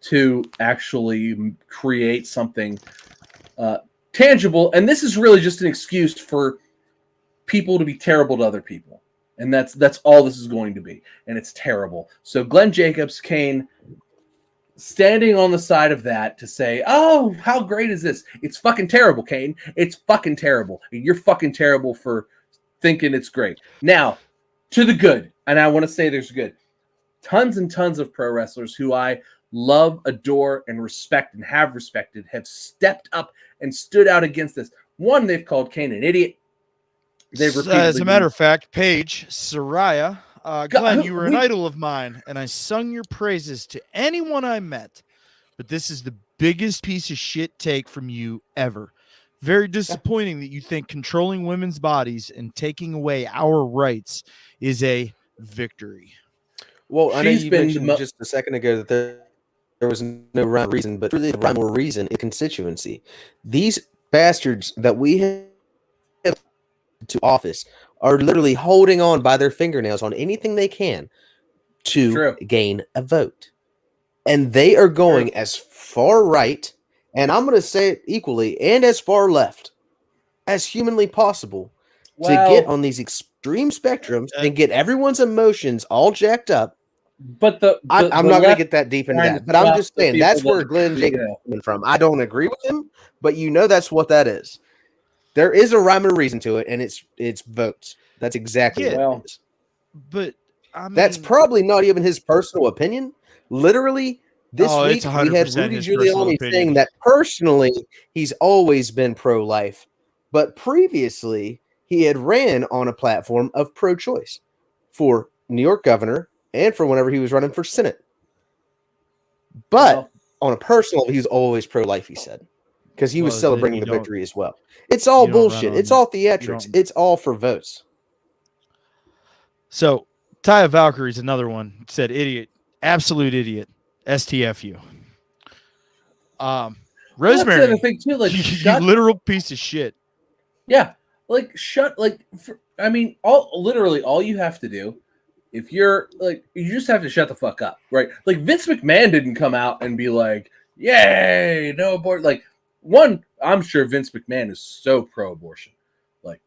to actually create something tangible. And this is really just an excuse for people to be terrible to other people. And that's all this is going to be. And it's terrible. So Glenn Jacobs, Kane, standing on the side of that to say, oh, how great is this? It's fucking terrible, Kane. It's fucking terrible. And you're fucking terrible for thinking it's great. Now, to the good. And I want to say there's good. Tons and tons of pro wrestlers who I love, adore, and respect and have respected have stepped up and stood out against this. One, they've called Kane an idiot. As a matter of fact, Paige, Soraya, Glenn, you were an idol of mine, and I sung your praises to anyone I met. But this is the biggest piece of shit take from you ever. Very disappointing that you think controlling women's bodies and taking away our rights is a victory. Well, I know you mentioned just a second ago that there was no rhyme or reason, but really the rhyme or reason is constituency. These bastards that we have to office are literally holding on by their fingernails on anything they can to gain a vote. And they are going as far right, and I'm going to say it equally, and as far left as humanly possible to get on these extreme spectrums and get everyone's emotions all jacked up. But I'm not going to get that deep into that, but I'm just saying that's where Glenn Jacobs is coming from. I don't agree with him, but that's what that is. There is a rhyme and reason to it, and it's votes. That's exactly what it is. But I mean, that's probably not even his personal opinion. Literally, this week we had Rudy Giuliani saying that personally he's always been pro-life, but previously he had ran on a platform of pro-choice for New York governor and for whenever he was running for Senate. But on a personal level, he was always pro-life, he said, because he was celebrating the victory as well. It's all bullshit. It's all theatrics. It's all for votes. So Taya Valkyrie's another one. Said idiot, absolute idiot, STFU. Rosemary, that's the other thing too, like, you literal piece of shit. Yeah, like all you have to do, if you're like, you just have to shut the fuck up, right? Like Vince McMahon didn't come out and be like, "Yay, no abort." Like, one, I'm sure Vince McMahon is so pro-abortion. Like,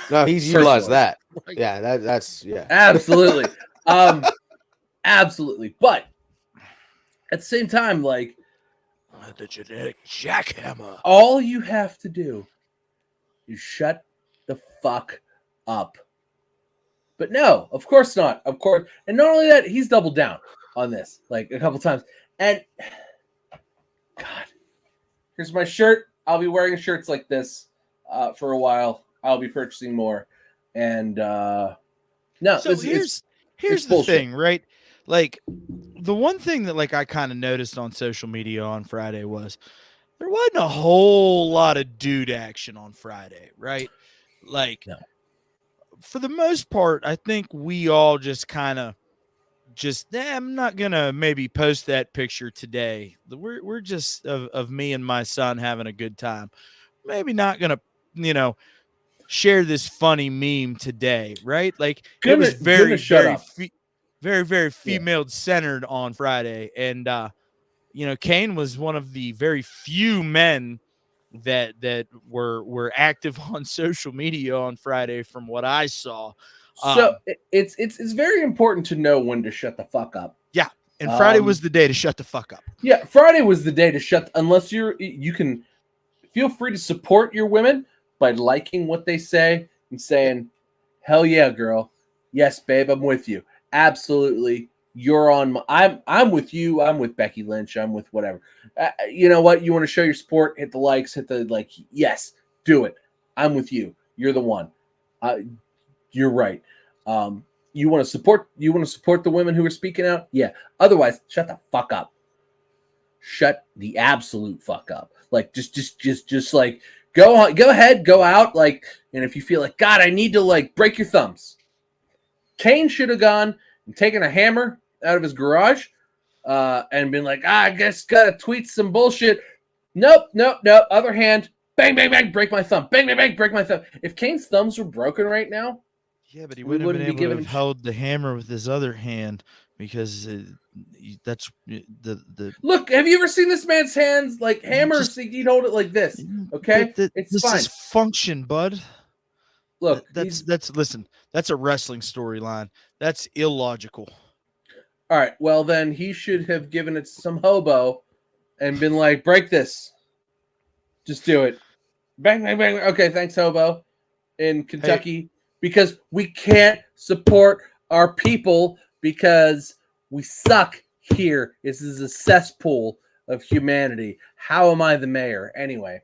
no, he's utilized that. Yeah, that's absolutely, absolutely. But at the same time, like, the genetic jackhammer. All you have to do is shut the fuck up. But no, of course not. Of course. And not only that, he's doubled down. on this, like a couple times. And God, here's my shirt. I'll be wearing shirts like this for a while. I'll be purchasing more. And no, so here's the bullshit. thing, right? Like the one thing that like I kind of noticed on social media on Friday was there wasn't a whole lot of dude action on Friday, right? Like No. For the most part, I think we all just kind of I'm not gonna maybe post that picture today. We're just of me and my son having a good time. Maybe not gonna, share this funny meme today, right? Like it was very female centered on Friday, and Kane was one of the very few men that were active on social media on Friday, from what I saw. So it's very important to know when to shut the fuck up. Yeah, and Friday was the day to shut the fuck up. Yeah, Friday was the day to shut. Unless you can feel free to support your women by liking what they say and saying, "Hell yeah, girl, yes, babe, I'm with you. Absolutely, you're on. I'm with you. I'm with Becky Lynch. I'm with whatever. You know what? You want to show your support? Hit the likes. Hit the like. Yes, do it. I'm with you. You're the one. You're right. You want to support the women who are speaking out? Yeah. Otherwise, shut the fuck up. Shut the absolute fuck up. Like just like go ahead, go out. Like, and if you feel like, God, I need to like break your thumbs. Kane should have gone and taken a hammer out of his garage and been like, I guess gotta tweet some bullshit. Nope. Other hand, bang, bang, bang, break my thumb. Bang, bang, bang, break my thumb. If Kane's thumbs were broken right now, yeah, but he wouldn't have been able to have held the hammer with his other hand because that's the. Look, have you ever seen this man's hands? Like hammers, he'd hold it like this. Okay, it's fine. This is function, bud. Look, listen. That's a wrestling storyline. That's illogical. All right, well then he should have given it to some hobo and been like, break this. Just do it. Bang, bang, bang. Okay, thanks, hobo. In Kentucky. Hey. Because we can't support our people because we suck here. This is a cesspool of humanity. How am I the mayor? Anyway.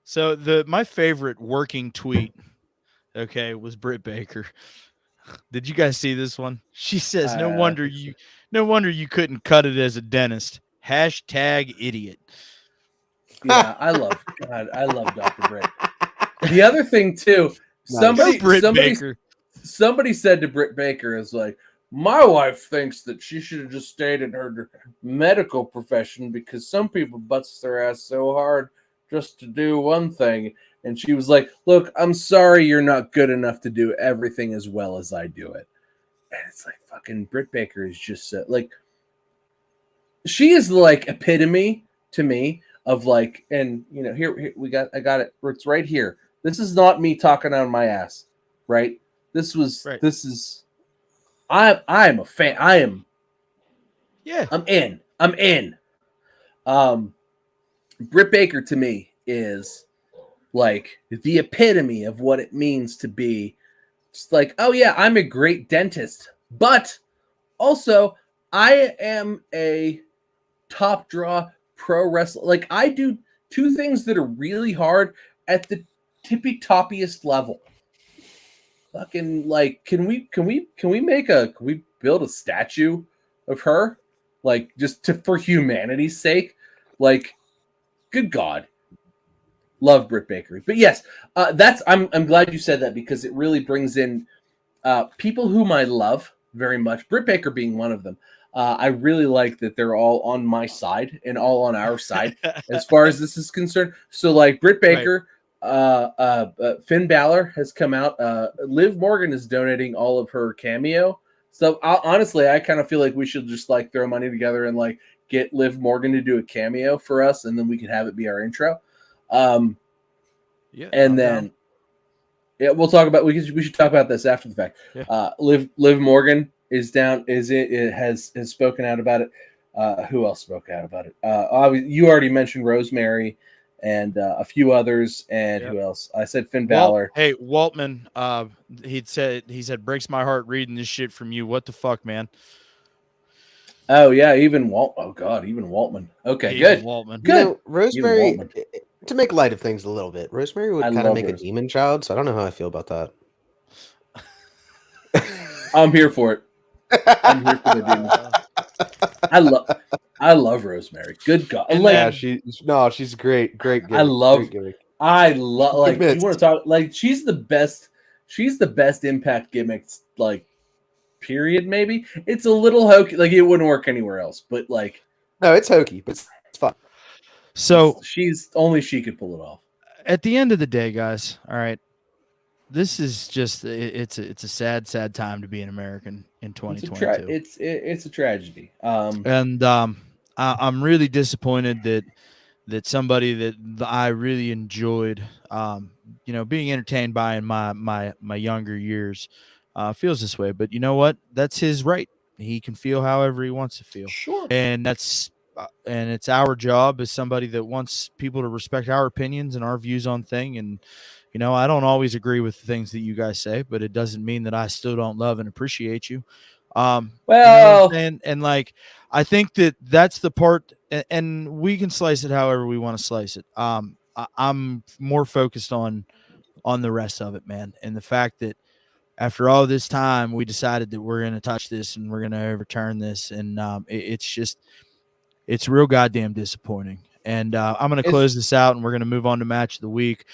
So my favorite working tweet, was Britt Baker. Did you guys see this one? She says, no wonder you couldn't cut it as a dentist. #idiot. Yeah, I love Dr. Britt. The other thing too, somebody said to Britt Baker is like, my wife thinks that she should have just stayed in her medical profession because some people bust their ass so hard just to do one thing. And she was like, look, I'm sorry you're not good enough to do everything as well as I do it. And it's like, fucking Britt Baker is just like, she is like epitome to me of like, and here I got it. It's right here. This is not me talking on my ass, right? This is, I'm a fan. I'm in. Britt Baker to me is like the epitome of what it means to be just like, oh yeah, I'm a great dentist, but also I am a top draw pro wrestler. Like I do two things that are really hard at the tippy toppiest level. Fucking like, can we build a statue of her? Like just for humanity's sake? Like, good God. Love Britt Baker. But yes, I'm glad you said that because it really brings in people whom I love very much. Britt Baker being one of them. I really like that they're all on my side and all on our side as far as this is concerned. So like Britt Baker, Finn Balor has come out. Liv Morgan is donating all of her cameo. So honestly, I kind of feel like we should just like throw money together and like get Liv Morgan to do a cameo for us, and then we could have it be our intro. We'll talk about we should talk about this after the fact. Yeah. Liv Morgan is down. Has spoken out about it. Who else spoke out about it? You already mentioned Rosemary and a few others, and who else? I said Finn Balor. Hey, Waltman. He said breaks my heart reading this shit from you. What the fuck, man? Oh yeah, even Walt. Oh god, even Waltman. Okay, good. Waltman. Good. You know, Rosemary, to make light of things a little bit, Rosemary would kind of make a demon child, so I don't know how I feel about that. I'm here for it. I'm here for the demon. I love Rosemary. Good God. And like she's great. Great gimmick. I love like you want to talk like she's the best Impact gimmicks, like, period. Maybe it's a little hokey, like it wouldn't work anywhere else, but like no, it's hokey, but it's fun. So she's only she could pull it off. At the end of the day, guys, all right, this is just it's a sad time to be an American in 2022. It's a tragedy. I'm really disappointed that somebody that I really enjoyed, being entertained by in my younger years, feels this way. But you know what? That's his right. He can feel however he wants to feel. Sure. And it's our job as somebody that wants people to respect our opinions and our views on thing. And I don't always agree with the things that you guys say, but it doesn't mean that I still don't love and appreciate you. And like, I think that's the part, and we can slice it however we want to slice it. I'm more focused on the rest of it, man. And the fact that after all this time, we decided that we're going to touch this and we're going to overturn this. And it's real goddamn disappointing. And I'm going to close this out, and we're going to move on to match of the week.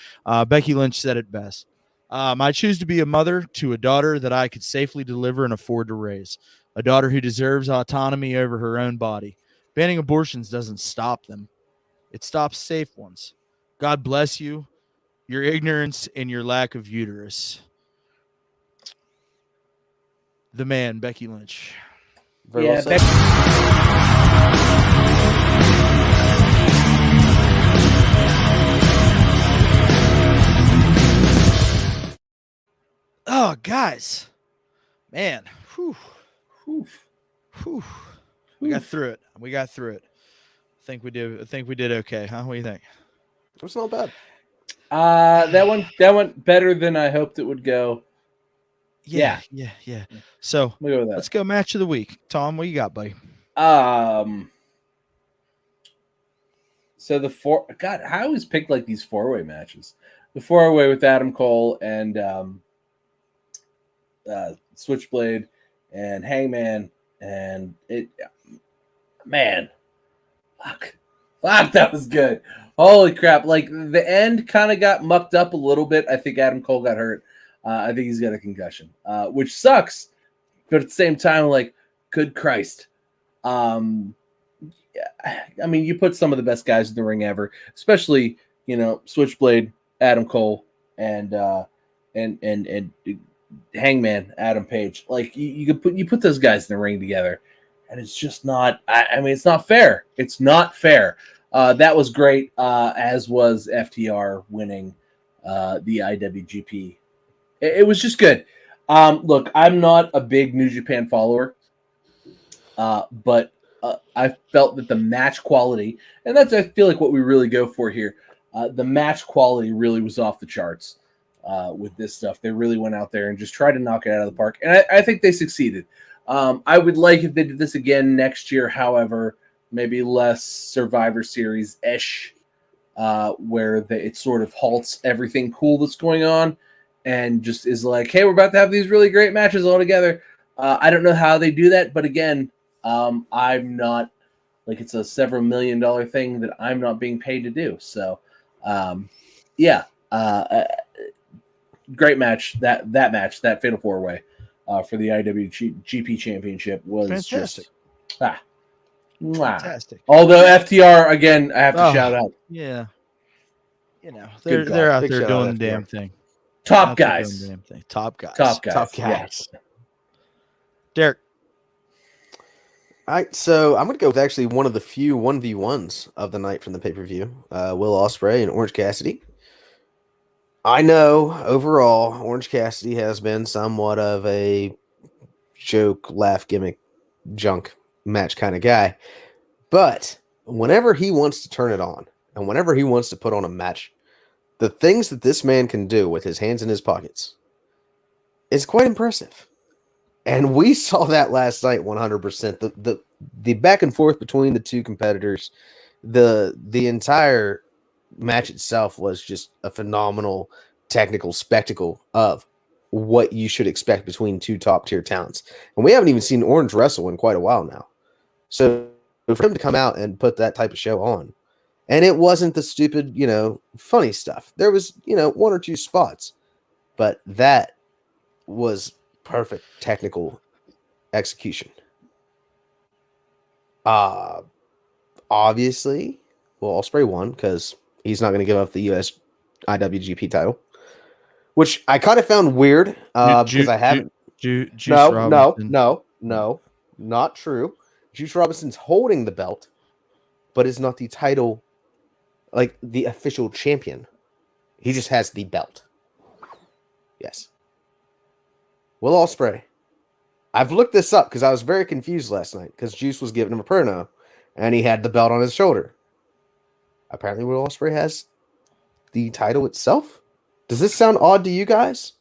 Becky Lynch said it best. I choose to be a mother to a daughter that I could safely deliver and afford to raise, a daughter who deserves autonomy over her own body. Banning abortions doesn't stop them. It stops safe ones. God bless you, your ignorance, and your lack of uterus. The man, Becky Lynch. Yeah, Oh, guys, man, whew. We got through it. I think we did okay, huh? What do you think? It was not bad. That went better than I hoped it would go. Yeah. So we'll go with that. Let's go match of the week. Tom, what you got, buddy? So I always pick like these 4-way matches. The 4-way with Adam Cole and Switchblade and Hangman, and fuck, that was good. Holy crap! Like the end kind of got mucked up a little bit. I think Adam Cole got hurt. I think he's got a concussion, which sucks. But at the same time, like, good Christ. I mean, you put some of the best guys in the ring ever, especially, Switchblade, Adam Cole, and Hangman, Adam Page. Like, you put those guys in the ring together, and it's just not. I mean, it's not fair. It's not fair. That was great, as was FTR winning the IWGP. It was just good. Look, I'm not a big New Japan follower, but I felt that the match quality, and that's, I feel like, what we really go for here. The match quality really was off the charts with this stuff. They really went out there and just tried to knock it out of the park, and I think they succeeded. I would like if they did this again next year, however, maybe less Survivor Series-ish, where it sort of halts everything cool that's going on and just is like, hey, we're about to have these really great matches all together. I don't know how they do that, but again, I'm not, like, it's a several $1 million thing that I'm not being paid to do. So, great match. That match, that Fatal 4-Way for the IWGP Championship was fantastic. Just Fantastic. Although FTR, again, I have to shout out. Yeah. They're out there doing the damn thing. Top guys. Top guys. Yes. Derek. All right, so I'm going to go with actually one of the few 1v1s of the night from the pay-per-view, Will Ospreay and Orange Cassidy. I know, overall, Orange Cassidy has been somewhat of a joke, laugh, gimmick, junk match kind of guy. But whenever he wants to turn it on, and whenever he wants to put on a match, the things that this man can do with his hands in his pockets is quite impressive. And we saw that last night 100%. The back and forth between the two competitors, the entire match itself was just a phenomenal technical spectacle of what you should expect between two top tier talents. And we haven't even seen Orange wrestle in quite a while now. So for him to come out and put that type of show on, and it wasn't the stupid, funny stuff. There was, one or two spots, but that was perfect technical execution. Obviously, well, Ospreay won because he's not going to give up the US IWGP title, which I kind of found weird because I haven't. No, not true. Juice Robinson's holding the belt, but is not the title, like the official champion. He just has the belt. Yes. Will Ospreay. I've looked this up because I was very confused last night because Juice was giving him a promo and he had the belt on his shoulder. Apparently, Will Ospreay has the title itself. Does this sound odd to you guys?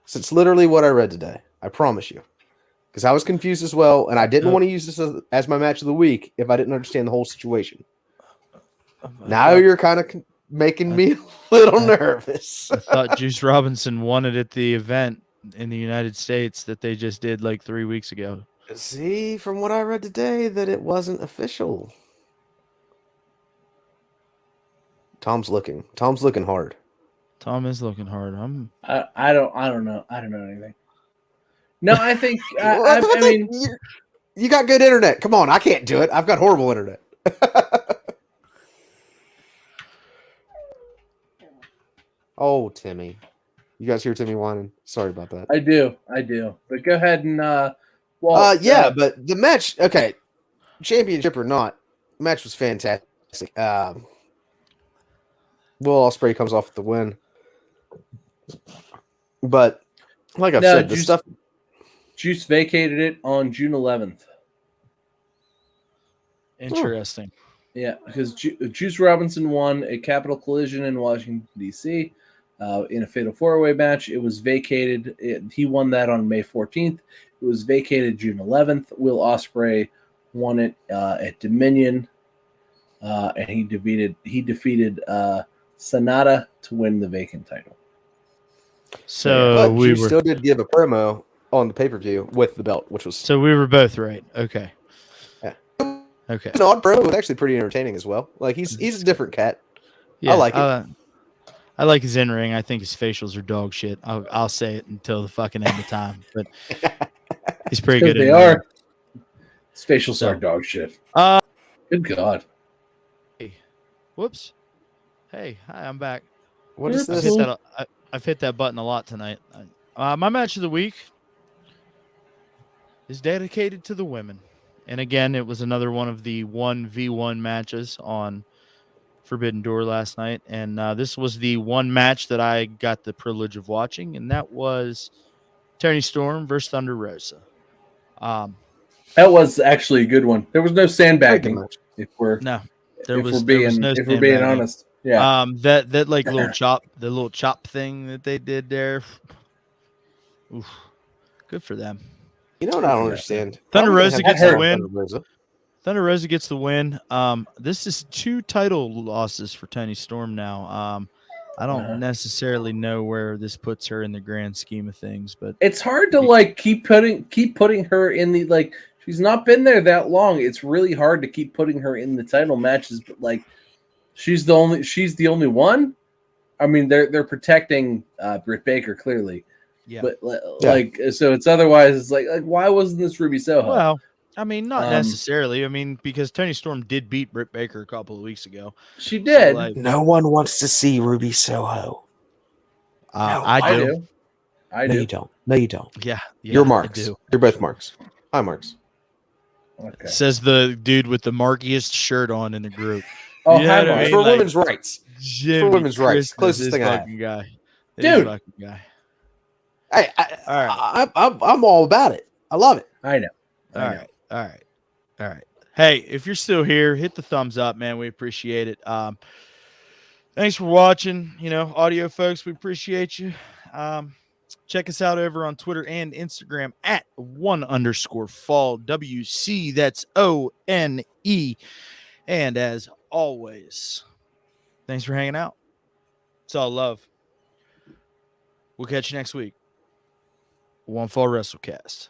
So it's literally what I read today. I promise you. Because I was confused as well, and I didn't want to use this as my match of the week if I didn't understand the whole situation. Now you're kind of making me a little nervous. I thought Juice Robinson won it at the event in the United States that they just did like 3 weeks ago. See, from what I read today, that it wasn't official. Tom's looking hard. Tom is looking hard. I don't know. I don't know anything. No, I think I mean you got good internet. Come on, I can't do it. I've got horrible internet. Oh, Timmy. You guys hear Timmy whining? Sorry about that. I do. But go ahead and but the match, okay, championship or not, the match was fantastic. Will Ospreay comes off with the win. But like I've said, the stuff Juice vacated it on June 11th. Interesting. Yeah, because Juice Robinson won a Capital Collision in Washington, D.C. In a Fatal 4-Way match. It was vacated. He won that on May 14th. It was vacated June 11th. Will Ospreay won it at Dominion, and he defeated Sonata to win the vacant title. So but still did give a promo on the pay-per-view with the belt, which was so we were both right. Okay. Yeah. Okay. An odd promo was actually pretty entertaining as well. Like he's a different cat. Yeah, I like it. I like his in-ring. I think his facials are dog shit. I'll say it until the fucking end of time. But he's pretty good. They are. His facials are dog shit. Good God. Hey. Whoops. Hey, hi, I'm back. What is this? I've hit that button a lot tonight. My match of the week is dedicated to the women. And again, it was another one of the 1v1 matches on Forbidden Door last night. And this was the one match that I got the privilege of watching, and that was Toni Storm versus Thunder Rosa. That was actually a good one. There was no sandbagging. If we're being honest. Yeah. That like little chop thing that they did there. Oof. Good for them. You know what I don't understand? Thunder Rosa gets the win. Thunder Rosa gets the win. This is 2 title losses for Toni Storm now. I don't necessarily know where this puts her in the grand scheme of things, but it's hard to keep putting her in the she's not been there that long. It's really hard to keep putting her in the title matches, but she's the only one. I mean, they're protecting Britt Baker clearly. Yeah. But so it's otherwise it's like why wasn't this Ruby Soho? Well, I mean, not necessarily. I mean, because Toni Storm did beat Britt Baker a couple of weeks ago. She did. So, no one wants to see Ruby Soho. I do. No, you don't. No, you don't. Yeah, you're Marks. You're both Marks. Hi, Marks. Okay. Says the dude with the markiest shirt on in the group. Oh, hi, Marks. For women's rights. For women's rights. Closest thing I have. Guy. Dude. Fucking guy. Hey, I'm all about it. I love it. I know. All right. Hey, if you're still here, hit the thumbs up, man. We appreciate it. Thanks for watching. Audio folks, we appreciate you. Check us out over on Twitter and Instagram at @1_fall WC. That's ONE. And as always, thanks for hanging out. It's all love. We'll catch you next week. One Fall WrestleCast.